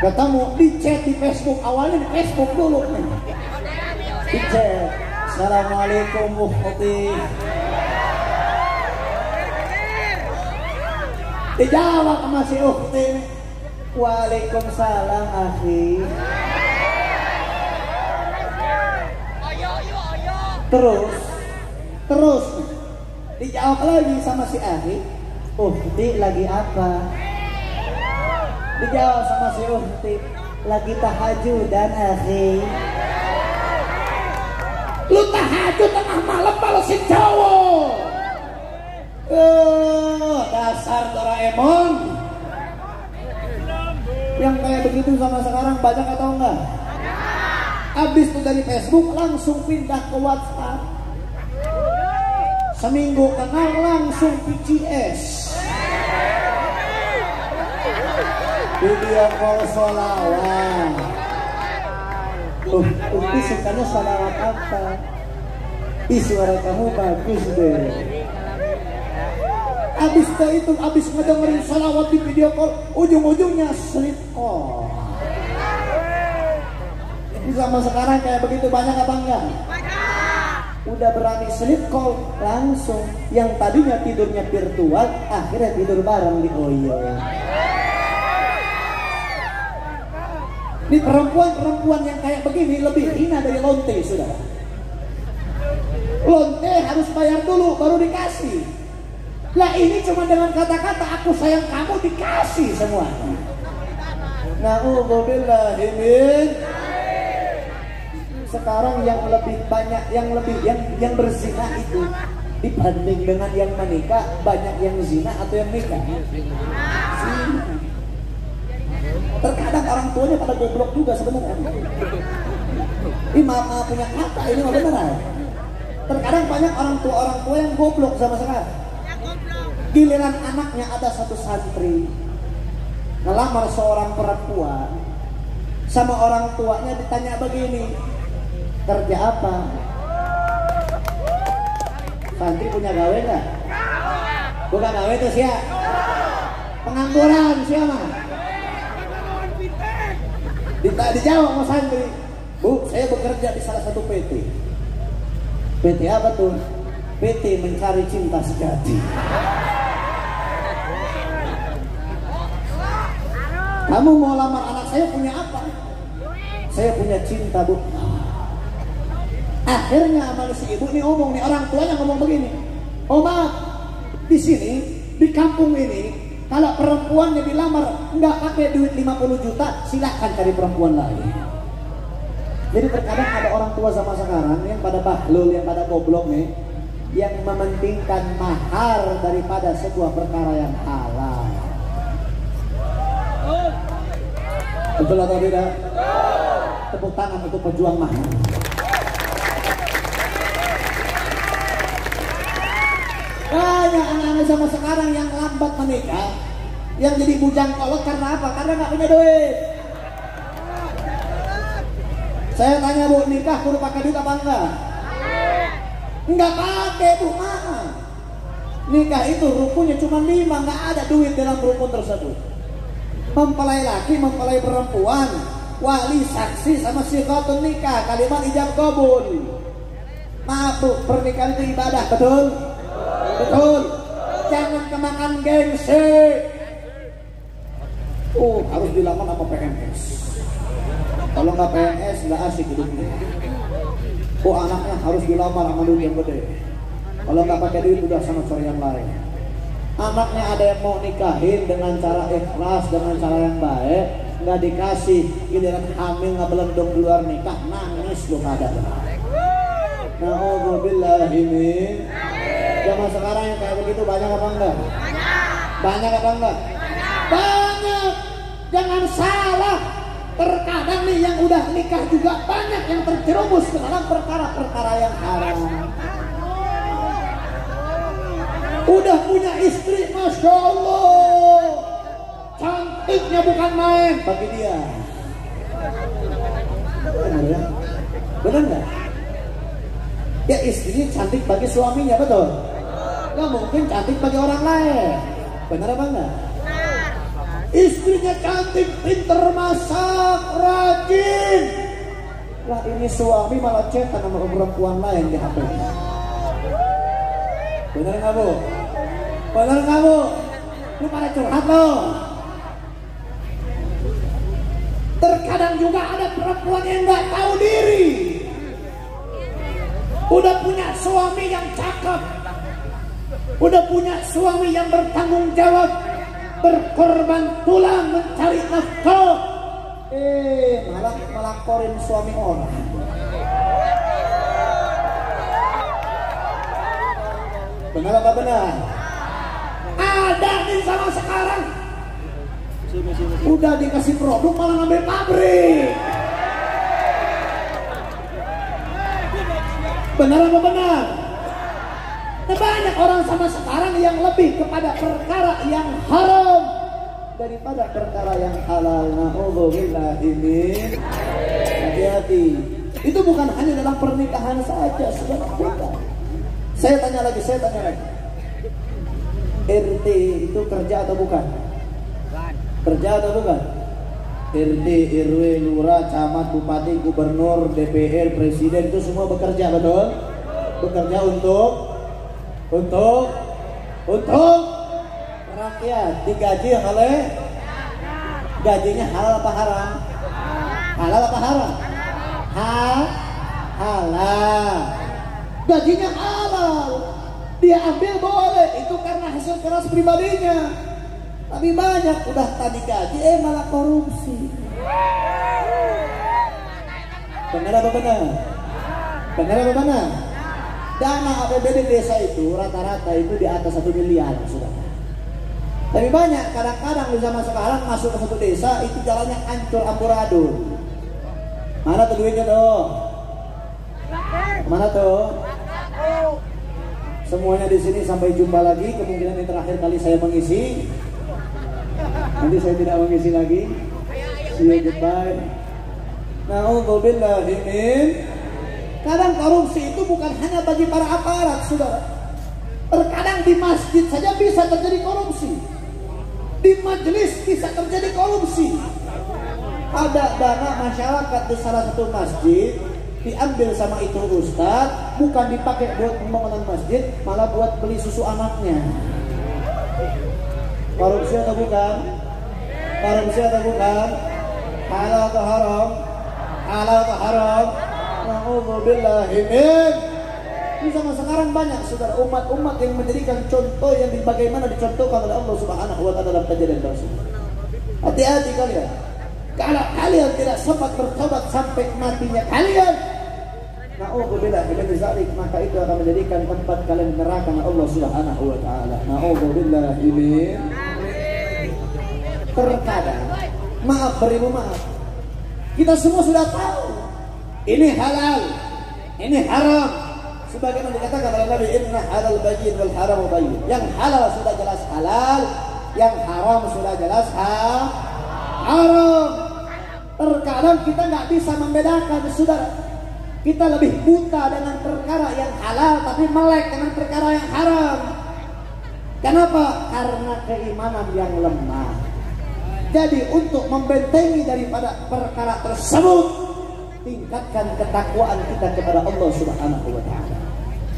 ketemu di chat di Facebook, awalnya di Facebook dulu nih. Di chat, assalamualaikum ukhti. Dijawab sama si ukhti, waalaikumsalam akhi. Terus dijawab lagi sama si akhi, ukhti lagi apa? Dijawab sama si ukhti, lagi tahajudan akhi. Lu tahajud tengah malam balesin cowok. Dasar Doraemon. Yang kayak begitu sama sekarang banyak atau enggak? Abis itu dari Facebook langsung pindah ke WhatsApp. Seminggu kenal langsung PCS. Video call sholawat. Ukti sukanya sholawat apa? Suara kamu bagus deh. Abis itu abis ngedengerin sholawat di video call, ujung-ujungnya sleep call. Sama sekarang kayak begitu banyak apa enggak? Udah berani sleep call langsung. Yang tadinya tidurnya virtual akhirnya tidur bareng di Oyo. Ini perempuan yang kayak begini lebih hina dari lonte, saudara. Lonte harus bayar dulu baru dikasih. Lah ini cuma dengan kata-kata aku sayang kamu dikasih semua. Na'udzubillah min. Sekarang yang lebih banyak yang berzina itu dibanding dengan yang menikah, banyak yang zina atau yang nikah? Zina. Terkadang orang tuanya pada goblok juga sebenarnya. Ini maaf punya kata ini mah beneran. Terkadang banyak orang tua yang goblok sama sekarang. Giliran anaknya ada satu santri ngelamar seorang perempuan, sama orang tuanya ditanya begini, kerja apa? Santri punya gawe nggak? Bukan gawe tuh siapa? Pengangguran siapa? Dijawab sama santri, Bu, saya bekerja di salah satu PT. PT apa tuh? PT Mencari Cinta Sejati. Kamu mau lamar anak saya punya apa? Saya punya cinta, Bu. Akhirnya sama si ibu nih ngomong, nih orang tuanya ngomong begini, oh maaf, di sini, di kampung ini, kalau perempuannya dilamar nggak pakai duit 50 juta, silahkan cari perempuan lain. Jadi terkadang ada orang tua sama sekarang yang pada bahlul, yang pada goblok nih, yang mementingkan mahar daripada sebuah perkara yang halal. Betul atau tidak? Tepuk tangan untuk pejuang mahar. Banyak anak-anak zaman sekarang yang lambat menikah, yang jadi bujang kolot karena apa? Karena nggak punya duit. Saya tanya, Bu, nikah kudu pakai duit apa enggak? Enggak pakai, Bu, maaf. Nikah itu rukunnya cuma 5, nggak ada duit dalam rukun tersebut. Mempelai laki, mempelai perempuan, wali, saksi, sama sigatun nikah, kalimat ijab qabul. Maaf, Bu, pernikahan itu ibadah, betul? Betul. Jangan kemakan gengsi. Harus dilamar sama PNS. Kalau nggak PNS nggak asik hidupnya. Anaknya harus dilamar sama duit yang gede. Kalau nggak pakai duit udah sama cari yang lain. Anaknya ada yang mau nikahin dengan cara ikhlas, dengan cara yang baik, nggak dikasih. Giliran hamil nggak belendong di luar nikah, nangis lu nggak ada. Na'udzubillah ini. Zaman sekarang yang kayak begitu banyak apa enggak? Banyak apa enggak? Banyak. Jangan salah. Terkadang nih yang udah nikah juga banyak yang terjerumus ke dalam perkara-perkara yang haram. Udah punya istri, Masya Allah, cantiknya bukan main bagi dia. Benar ya? Benar nggak? Ya istrinya cantik bagi suaminya, betul? Nggak mungkin cantik bagi orang lain. Benar apa enggak? Istrinya cantik, pinter masak, rajin. Lah ini suami malah chatan sama perempuan lain di HP. Benar nggak bu? Benar nggak bu? Lu pada curhat lo. Terkadang juga ada perempuan yang nggak tahu diri. Udah punya suami yang cakep, udah punya suami yang bertanggung jawab, berkorban tulang mencari nafkah, malah melaporin suami orang. Benar apa benar? Ada nih sama sekarang, udah dikasih produk malah ngambil pabrik. Benar apa benar? Nah, banyak orang sama sekarang yang lebih kepada perkara yang haram daripada perkara yang halal. Na'udzubillah ini. Hati-hati. Itu bukan hanya dalam pernikahan saja, saudara. Saya tanya lagi. RT itu kerja atau bukan? Kerja atau bukan? RT, RW, lurah, camat, bupati, gubernur, DPR, presiden itu semua bekerja, betul? Bekerja untuk rakyat, digaji oleh, gajinya halal apa haram? Halal apa haram? Halal. Gajinya halal, dia ambil boleh, itu karena hasil keras pribadinya. Tapi banyak udah tadi gaji malah korupsi. Benar apa benar? Benar apa benar? Dana APBD desa itu rata-rata itu di atas 1 miliar, saudara. Tapi banyak kadang-kadang di zaman sekarang masuk ke satu desa itu jalannya hancur amburadul. Mana tuh duitnya tuh? Mana tuh? Semuanya di sini, sampai jumpa lagi. Kemungkinan yang terakhir kali saya mengisi. Nanti saya tidak mengisi lagi. See you, goodbye. Na'udzubillah min. Kadang korupsi itu bukan hanya bagi para aparat, saudara. Terkadang di masjid saja bisa terjadi korupsi. Di majelis bisa terjadi korupsi. Ada dana masyarakat di salah satu masjid diambil sama itu ustaz, bukan dipakai buat pembangunan masjid, malah buat beli susu anaknya. Korupsi atau bukan? Korupsi atau bukan? Halal atau haram? Halal atau haram? Na'udzubillahi min. Ini sama sekarang banyak saudara umat-umat yang menjadikan contoh yang bagaimana dicontohkan oleh Allah Subhanahu wa taala dalam kejadian tersebut. Hati-hati kalian. Kalau kalian tidak sempat bertobat sampai matinya kalian, na'udzubillahi min dzalik, maka itu akan menjadikan tempat kalian neraka Allah Subhanahu wa taala. Na'udzubillahi min. Terkadang, maaf beribu maaf, kita semua sudah tahu ini halal, ini haram. Sebagaimana dikatakan oleh Nabi, inna halal bayyin wal haram bayyin. Yang halal sudah jelas halal, yang haram sudah jelas haram. Terkadang kita nggak bisa membedakan, saudara. Kita lebih buta dengan perkara yang halal, tapi melek dengan perkara yang haram. Kenapa? Karena keimanan yang lemah. Jadi untuk membentengi daripada perkara tersebut, tingkatkan ketakwaan kita kepada Allah Subhanahu wa taala.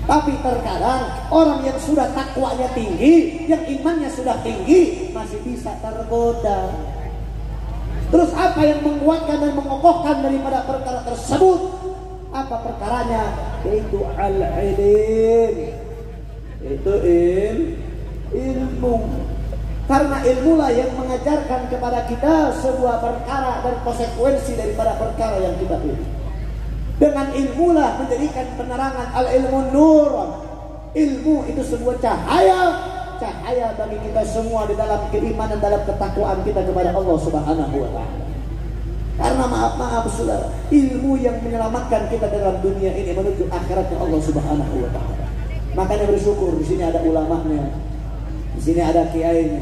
Tapi terkadang orang yang sudah takwanya tinggi, yang imannya sudah tinggi, masih bisa tergoda. Terus apa yang menguatkan dan mengokohkan daripada perkara tersebut? Apa perkaranya? Yaitu al-ilm. Yaitu ilmu. Karena ilmulah yang mengajarkan kepada kita sebuah perkara dan konsekuensi daripada perkara yang kita pilih. Dengan ilmulah menjadikan penerangan, al-ilmu nur. Ilmu itu sebuah cahaya bagi kita semua di dalam keimanan, dalam ketakwaan kita kepada Allah Subhanahu wa taala. Karena maaf saudara, ilmu yang menyelamatkan kita dalam dunia ini menuju akhiratnya Allah Subhanahu wa taala. Makanya bersyukur, di sini ada ulamanya, di sini ada kiainya,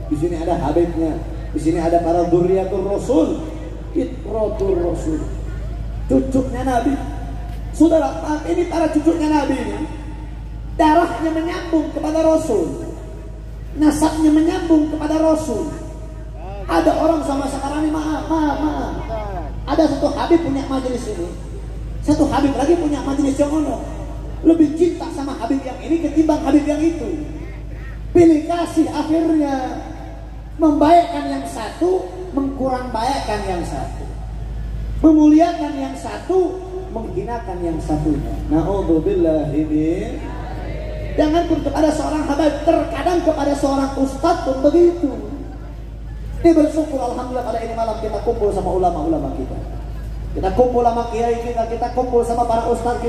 di sini ada habibnya, di sini ada para dzurriyyatur rasul, itratur rasul, cucunya Nabi. Saudara, ini para cucunya Nabi ini darahnya menyambung kepada Rasul, nasabnya menyambung kepada Rasul. Ada orang sama sekarang ini maaf. Ada satu habib punya majelis ini, satu habib lagi punya majelis yang ono. Lebih cinta sama habib yang ini ketimbang habib yang itu. Pilih kasih akhirnya membaikkan yang satu, mengkurang baikkan yang satu, memuliakan yang satu, menghinakan yang satunya. Na'udzubillahi min. Jangan pun kepada seorang habib, terkadang kepada seorang ustadz pun begitu. Ini bersyukur alhamdulillah pada ini malam kita kumpul sama ulama-ulama kita. Kita kumpul sama kiai kita kumpul sama para ustadz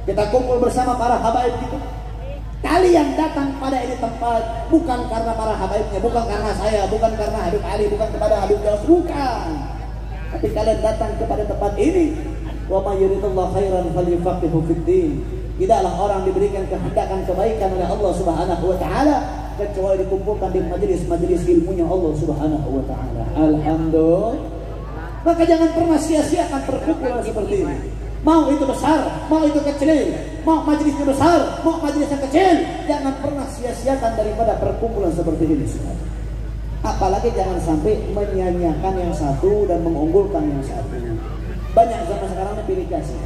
kita kumpul bersama para habaib kita. Kalian datang pada ini tempat bukan karena para habaibnya, bukan karena saya, bukan karena Habib Ali, bukan kepada Habib Daus, bukan. Tapi kalian datang kepada tempat ini. Wa may yuridillahu khairan falyufaqihu fid din. Tidaklah orang diberikan kehendakan kebaikan oleh Allah Subhanahu wa taala kecuali dikumpulkan di majelis-majelis ilmunya Allah Subhanahu wa taala. Alhamdulillah. Maka jangan pernah sia-siakan perkumpulan seperti ini. Mau itu besar, mau itu kecil, mau majelisnya besar, mau majelisnya kecil, jangan pernah sia-siakan daripada perkumpulan seperti ini. Apalagi jangan sampai menyanyiakan yang satu dan mengunggulkan yang satu. Banyak zaman sekarang pilih kasih,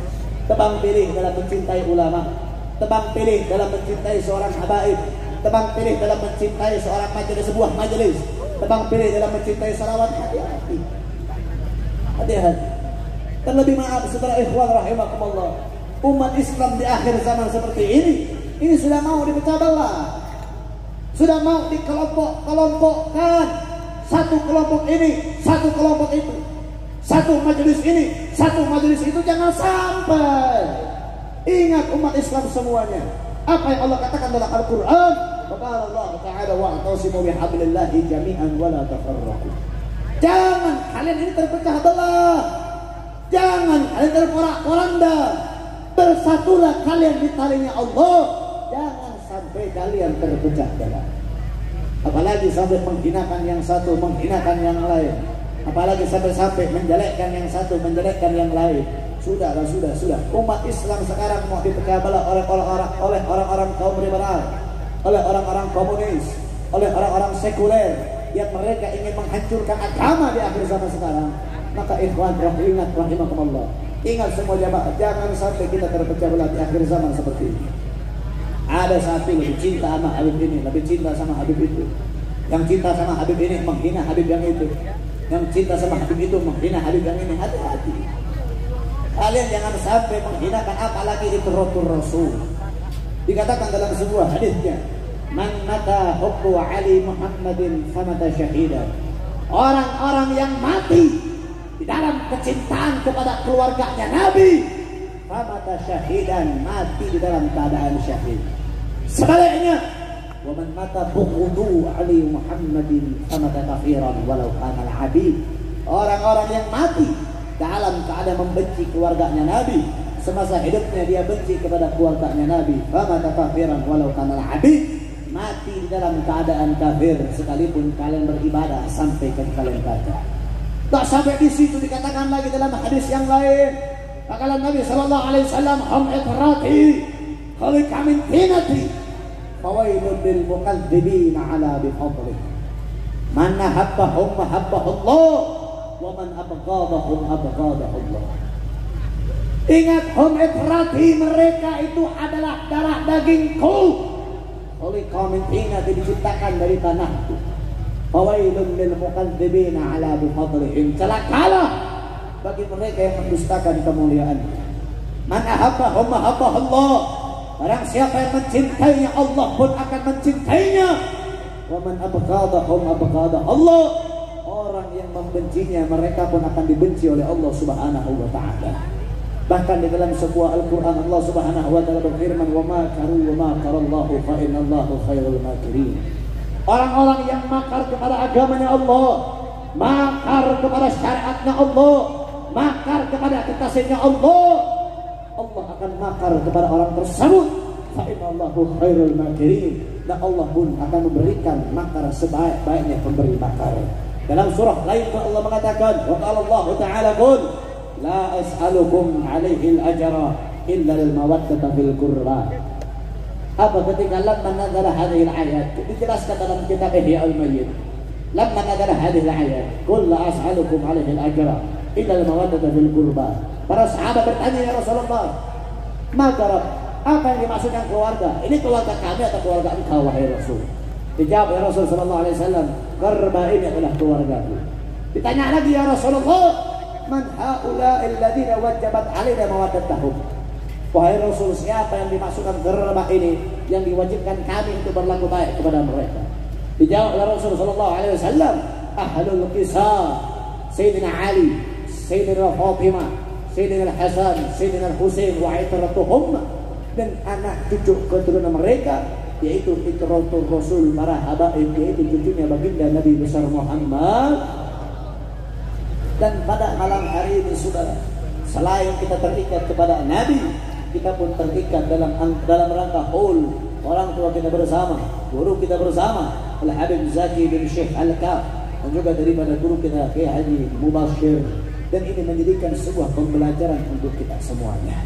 tebang pilih dalam mencintai ulama, tebang pilih dalam mencintai seorang habaib, tebang pilih dalam mencintai seorang majelis, sebuah majelis, tebang pilih dalam mencintai salawat. Hati-hati, hati-hati. Terlebih maaf saudara ikhwan rahimakumullah, umat Islam di akhir zaman seperti ini sudah mau dipecah belah, sudah mau dikelompok-kelompokkan. Satu kelompok ini, satu kelompok itu, satu majelis ini, satu majelis itu. Jangan sampai. Ingat umat Islam semuanya, apa yang Allah katakan dalam Al-Quran, qala Allah Ta'ala wa'tasimu bihablillahi jami'an wa la tafarraqu. Jangan kalian ini terpecah belah, jangan kalian terporak-poranda, bersatulah kalian di talinya Allah. Jangan sampai kalian terpecah belah, apalagi sampai menghinakan yang satu, menghinakan yang lain, apalagi sampai menjelekkan yang satu, menjelekkan yang lain. Sudah. Umat Islam sekarang mau dipecah belah oleh orang-orang kaum liberal, oleh orang-orang komunis, oleh orang-orang sekuler yang mereka ingin menghancurkan agama di akhir zaman sekarang. Maka ikhwan ingat rahimakumullah, ingat semua jamaah, jangan sampai kita terpecah belah di akhir zaman seperti ini. Ada satu lebih cinta sama Habib ini, lebih cinta sama Habib itu. Yang cinta sama Habib ini menghina Habib yang itu. Yang cinta sama Habib itu menghina Habib yang ini. Hati-hati. Kalian jangan sampai menghinakan, apalagi itu Rasul. Dikatakan dalam sebuah hadisnya, man mata hubbu Ali Muhammadin famata syahidan. Orang-orang yang mati di dalam kecintaan kepada keluarganya Nabi, famata syahidan, mati di dalam keadaan syahid. Sebaliknya, wa man mata bughdu Ali Muhammadin famata kafiran walau kana al-abid. Orang-orang yang mati dalam keadaan membenci keluarganya Nabi, semasa hidupnya dia benci kepada keluarganya Nabi, famata kafiran walau kana al-abid, mati di dalam keadaan kafir sekalipun kalian beribadah sampai kalian kata. Tak sampai di situ, dikatakan lagi dalam hadis yang lain, kata Nabi sallallahu alaihi wasallam, hum ikrati khalika min tinati fawailun lil mukazzibin ala bifadlih. Man habbahum mahabbahu Allah wa man abghadahum abghadahu Allah. Ingat, hum ikrati, mereka itu adalah darah dagingku. Khalika min tinati, diciptakan dari tanahku. Fawailun lil mukazzibin ala bifadlihim, celakalah bagi mereka yang mendustakan kemuliaan. Man ahabbahum mahabbah Allah, barang siapa yang mencintainya Allah pun akan mencintainya. Wa man abghadahum abghadah Allah, orang yang membencinya mereka pun akan dibenci oleh Allah Subhanahu wa taala. Bahkan di dalam sebuah Al-Qur'an Allah Subhanahu wa taala berfirman, wa ma karu wa ma qarallahu fa inallahu khairul makirin. Orang-orang yang makar kepada agamanya Allah, makar kepada syariatnya Allah, makar kepada kekasihnya Allah, Allah akan makar kepada orang tersebut. Fa inallahu khairul makirin, dan Allah pun akan memberikan makar sebaik-baiknya pemberi makar. Dalam surah lain Allah mengatakan, wa qala Allah ta'ala qul la as'alukum 'alaihi al-ajra illa al-mawaddata fil qurba. Apa ketika lamma nazala hadhihi al-ayat, dijelaskan dalam kitab Ihya al-Mayyit, lamma nazala hadhihi al-ayat qul la as'alukum 'alaihi al-ajra illa al-mawaddata fil qurba. Para sahabat bertanya, ya Rasulullah, maka apa yang dimaksudkan keluarga? Ini keluarga kami atau keluarga engkau wahai Rasul? Dijawab ya Rasul sallallahu alaihi wasallam, qurba ini adalah keluargaku. Ditanya lagi ya Rasulullah, man haula alladziina wajabat 'alaina mawaddatuhum. Wahai Rasul, siapa yang dimaksudkan qurba ini yang diwajibkan kami untuk berlaku baik kepada mereka? Dijawab oleh Rasul sallallahu alaihi wasallam, ahlul qisas, Sayyidina Ali, Sayyidina Fatimah, Sayyidina Hasan, Sayyidina Husain wa itratuhum, dan anak cucu keturunan mereka, yaitu itratul Rasul, para habaib, yaitu cucunya baginda Nabi besar Muhammad. Dan pada malam hari ini saudara, selain kita terikat kepada Nabi, kita pun terikat dalam rangka haul orang tua kita bersama, guru kita bersama, Al-Habib Zaki bin Syekh Al-Kaf, dan juga daripada guru kita Kiai Haji Mubashir. Dan ini menjadikan sebuah pembelajaran untuk kita semuanya.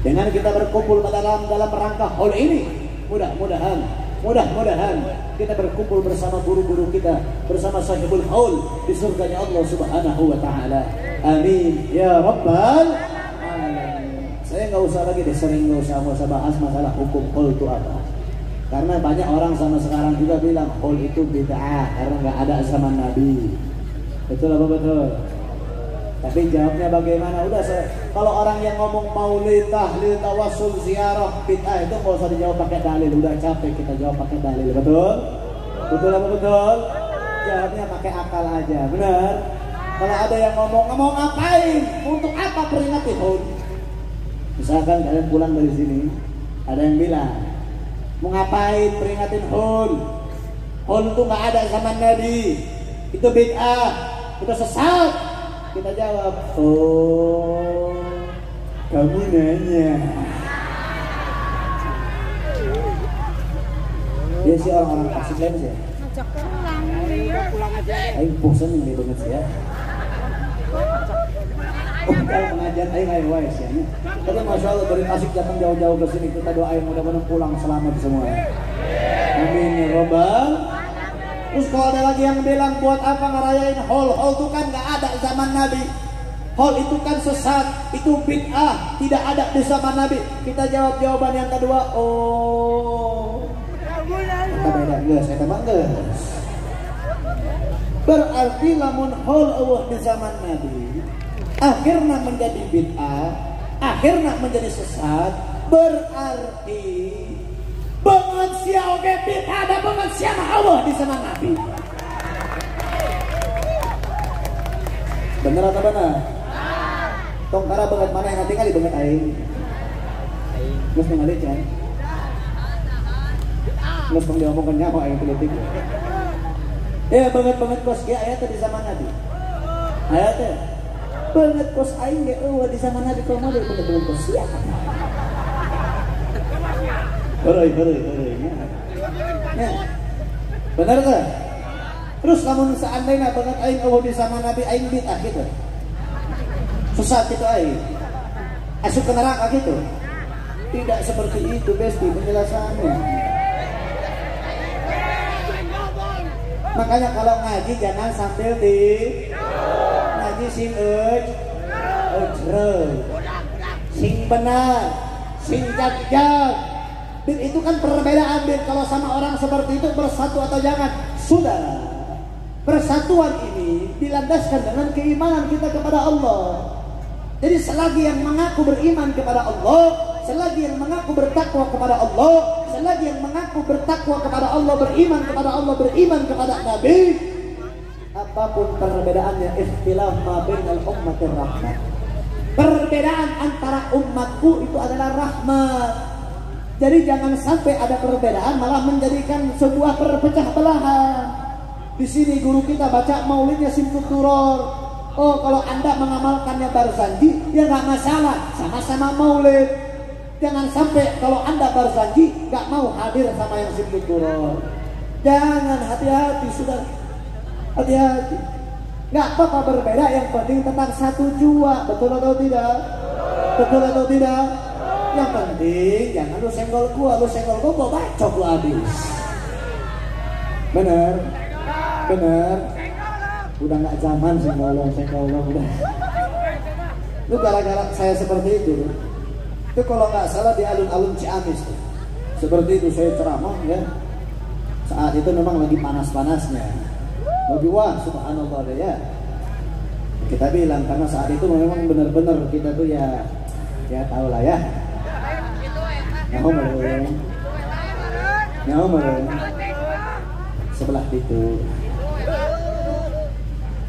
Dengan kita berkumpul dalam rangka haul ini, mudah-mudahan kita berkumpul bersama guru-guru kita, bersama sahibul haul di surganya Allah Subhanahu wa taala. Amin ya rabbal alamin. Saya nggak usah lagi nggak usah bahas masalah hukum haul itu apa. Karena banyak orang sama sekarang juga bilang haul itu bid'ah karena nggak ada zaman Nabi. Betul apa betul? Tapi jawabnya bagaimana? Kalau orang yang ngomong maulid, tahlil, tawassul, ziarah, bid'ah itu nggak usah dijawab pakai dalil. Udah capek kita jawab pakai dalil, betul? Betul apa betul? Jawabnya pakai akal aja, benar? Kalau ada yang ngomong ngapain? Untuk apa peringati haul? Misalkan kalian pulang dari sini, ada yang bilang, mau ngapain peringatin haul? Haul itu nggak ada zaman Nabi, itu bid'ah, itu sesat. Kita jawab, oh kamu nanya. Dia sih orang-orang kasih lain sih. Ngajak pulang aja. Aing bosan ini banget sih ya. Oh kalau mengajar aing wise ya. Tapi masya Allah dari Tasik datang jauh-jauh ke sini, kita doain mudah-mudahan pulang selamat semua. Amin ya robbal. Terus kalau ada lagi yang bilang buat apa ngerayain haul itu kan gak ada zaman Nabi, haul itu kan sesat, itu bid'ah, tidak ada di zaman Nabi. Kita jawab jawaban yang kedua, oh kita beda guys, saya tambah guys. Berarti lamun haul Allah di zaman Nabi akhirnya menjadi bid'ah, akhirnya menjadi sesat, berarti pengensia oke bid'ah ada pengensia Allah di zaman Nabi. Bener atau benar? Tong kara banget mana yang nanti kali banget aing. Terus mengalir kan? Terus pang diomongkan nyawa aing politik. Ya banget kos dia ayat di zaman Nabi. Ayatnya banget kos aing ge di zaman Nabi kalau mau banget kos siapa? Hore. Ya. Benar kan? Terus namun seandainya banget aing di zaman Nabi aing bid'ah gitu. Sesat gitu aing. Masuk ke neraka gitu. Tidak seperti itu besti penjelasannya. Makanya kalau ngaji jangan sambil ngaji sing sing benar, sing jag. Dan itu kan perbedaan bin. Kalau sama orang seperti itu bersatu atau jangan. Saudara, persatuan ini dilandaskan dengan keimanan kita kepada Allah. Jadi selagi yang mengaku beriman kepada Allah, selagi yang mengaku bertakwa kepada Allah, selagi yang mengaku bertakwa kepada Allah, beriman kepada Nabi, apapun perbedaannya, ikhtilaf ma bainal ummatir rahmat. Perbedaan antara umatku itu adalah rahmat. Jadi jangan sampai ada perbedaan malah menjadikan sebuah perpecah belahan. Di sini guru kita baca maulidnya Simtud Duror. Oh, kalau Anda mengamalkannya Barzanji, ya nggak masalah, sama-sama maulid. Jangan sampai kalau Anda Barzanji nggak mau hadir sama yang Simtud Duror. Jangan, hati-hati sudah, hati-hati. Nggak apa-apa berbeda, yang penting tentang satu jua, betul atau tidak? Betul atau tidak? Yang penting jangan lu senggol gua bacok lu habis. Bener, bener. Udah nggak zaman senggol udah. Lu gara-gara saya seperti itu. Itu kalau nggak salah di alun-alun Ciamis tuh. Seperti itu saya ceramah ya. Saat itu memang lagi panas-panasnya. Lagi wah subhanallah deh ya. Kita bilang karena saat itu memang benar-benar kita tuh ya tahu lah ya. Nyaman. Sebelah itu.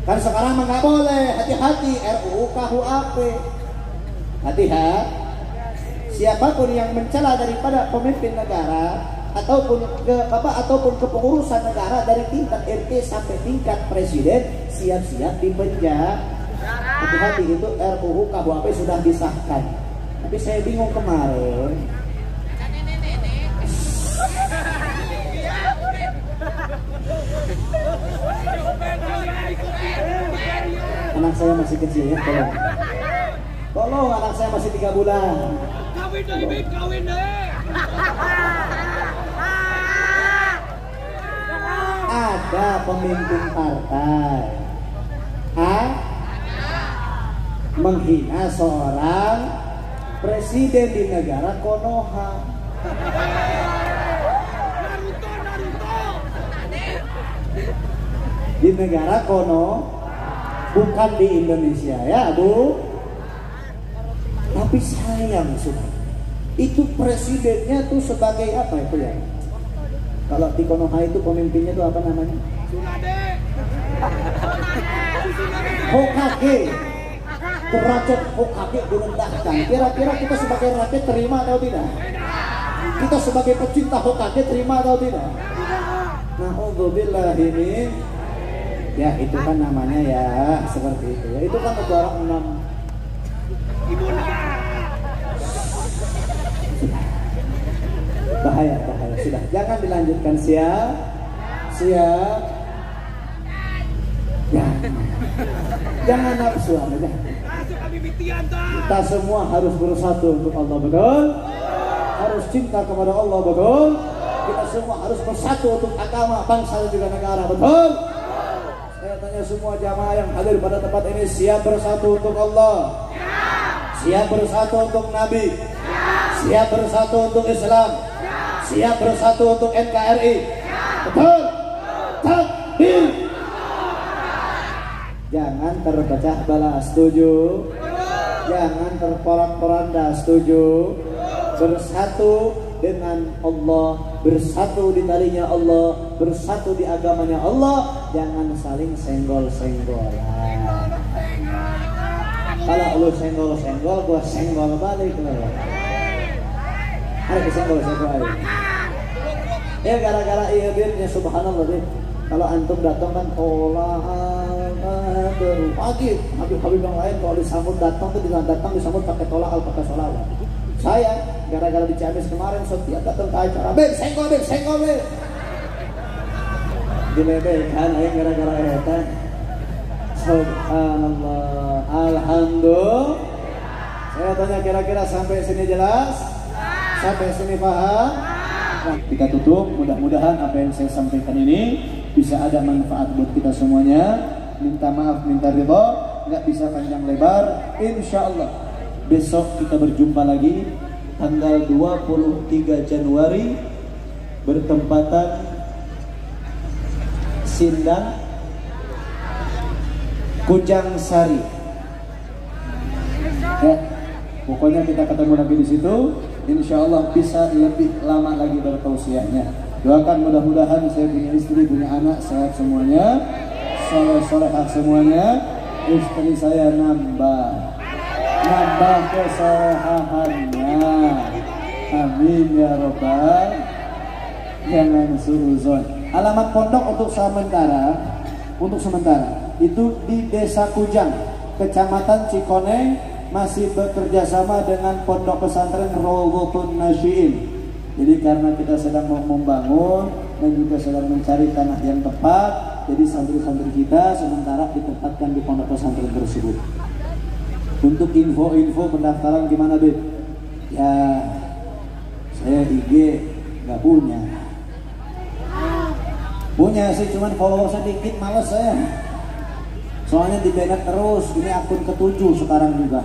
Kan sekarang nggak boleh, hati-hati RUU KUHP. Hati-hati. Siapapun yang mencela daripada pemimpin negara ataupun kepengurusan negara dari tingkat RT sampai tingkat presiden, siap-siap dipenjara. Hati-hati, itu RUU KUHP sudah disahkan. Tapi saya bingung kemarin. Anak saya masih kecil ya, tolong anak saya masih 3 bulan. Kawin deh. Ada pemimpin partai menghina seorang presiden di negara Konoha. Di negara Kono, bukan di Indonesia ya Bu. Tapi sayang sudah, itu presidennya tuh sebagai apa itu ya? Kalau di Konoha itu pemimpinnya tuh apa namanya? Hokage. Derajat Hokage direndahkan. Kira-kira kita sebagai rakyat terima atau tidak? Kita sebagai pecinta Hokage terima atau tidak? Na'udzubillah ini. Ya itu kan namanya ya seperti itu ya. Itu kan negara 6. Bahaya sudah, jangan dilanjutkan. Siap jangan nafsu aja. Kita semua harus bersatu untuk Allah, betul? Harus cinta kepada Allah, betul? Kita semua harus bersatu untuk agama, bangsa dan juga negara, betul? Saya tanya semua jamaah yang hadir pada tempat ini, siap bersatu untuk Allah? Siap bersatu untuk Nabi? Siap bersatu untuk Islam? Siap bersatu untuk NKRI? Betul? Takbir! Jangan terpecah belah, setuju? Jangan terporak-poranda, setuju? Bersatu dengan Allah, bersatu di talinya Allah, bersatu di agamanya Allah. Jangan saling senggol-senggolan. Kalau lu senggol-senggol, gua senggol balik lu. Ayo senggol-senggol. Ya gara-gara iya birnya subhanallah deh. Kalau antum datang kan Habib yang lain kalau disambut datang disambut pakai tolak al-fatihah sholawat. Saya gara-gara di Ciamis kemarin setiap datang ke acara, senggol. Dilebehkan gara-gara eta. Subhanallah, alhamdulillah. Saya tanya kira-kira sampai sini jelas? Sampai sini paham? Nah, kita tutup, mudah-mudahan apa yang saya sampaikan ini bisa ada manfaat buat kita semuanya. Minta maaf, minta ridho, nggak bisa panjang lebar. Insya Allah besok kita berjumpa lagi tanggal 23 Januari bertempatan Sindang Kujang Sari. Ya, pokoknya kita ketemu lagi di situ. Insya Allah bisa lebih lama lagi bertausiahnya. Doakan mudah-mudahan saya punya istri, punya anak, sehat semuanya, soleh-solehah semuanya. Istri saya nambah kesolehannya. Amin ya robbal. Jangan suuzon. Alamat pondok untuk sementara itu di Desa Kujang, Kecamatan Cikoneng, masih bekerja sama dengan Pondok Pesantren Rawdatun Nasyiin. Jadi karena kita sedang mau membangun dan juga sedang mencari tanah yang tepat, jadi santri-santri kita sementara ditempatkan di pondok pesantren tersebut. Untuk info-info pendaftaran gimana, Beb? Ya, saya IG nggak punya. Punya sih, cuman follower sedikit, males saya. Soalnya di-banned terus, ini akun ke-7 sekarang juga.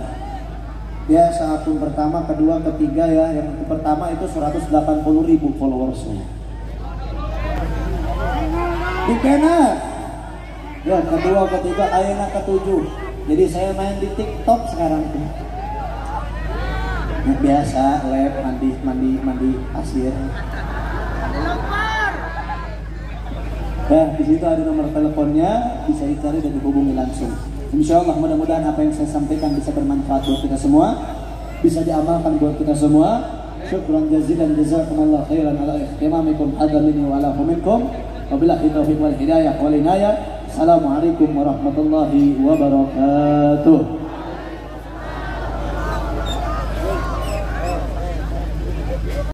Biasa akun pertama, kedua, ketiga ya. Yang pertama itu 180.000 followersnya. Di-banned. Ya, kedua, ketiga, akhirnya ke-7. Jadi saya main di TikTok sekarang tuh. Nah, biasa, lab, mandi pasir. Ya, di situ ada nomor teleponnya, bisa dicari dan dihubungi langsung. Insya Allah mudah-mudahan apa yang saya sampaikan bisa bermanfaat buat kita semua, bisa diamalkan buat kita semua. Syukran jazilan jazakumullah khairan ala ihtimamikum hadza minni wa ala minkum. Wabillahi taufiq wal hidayah wal inayah. Assalamualaikum warahmatullahi wabarakatuh.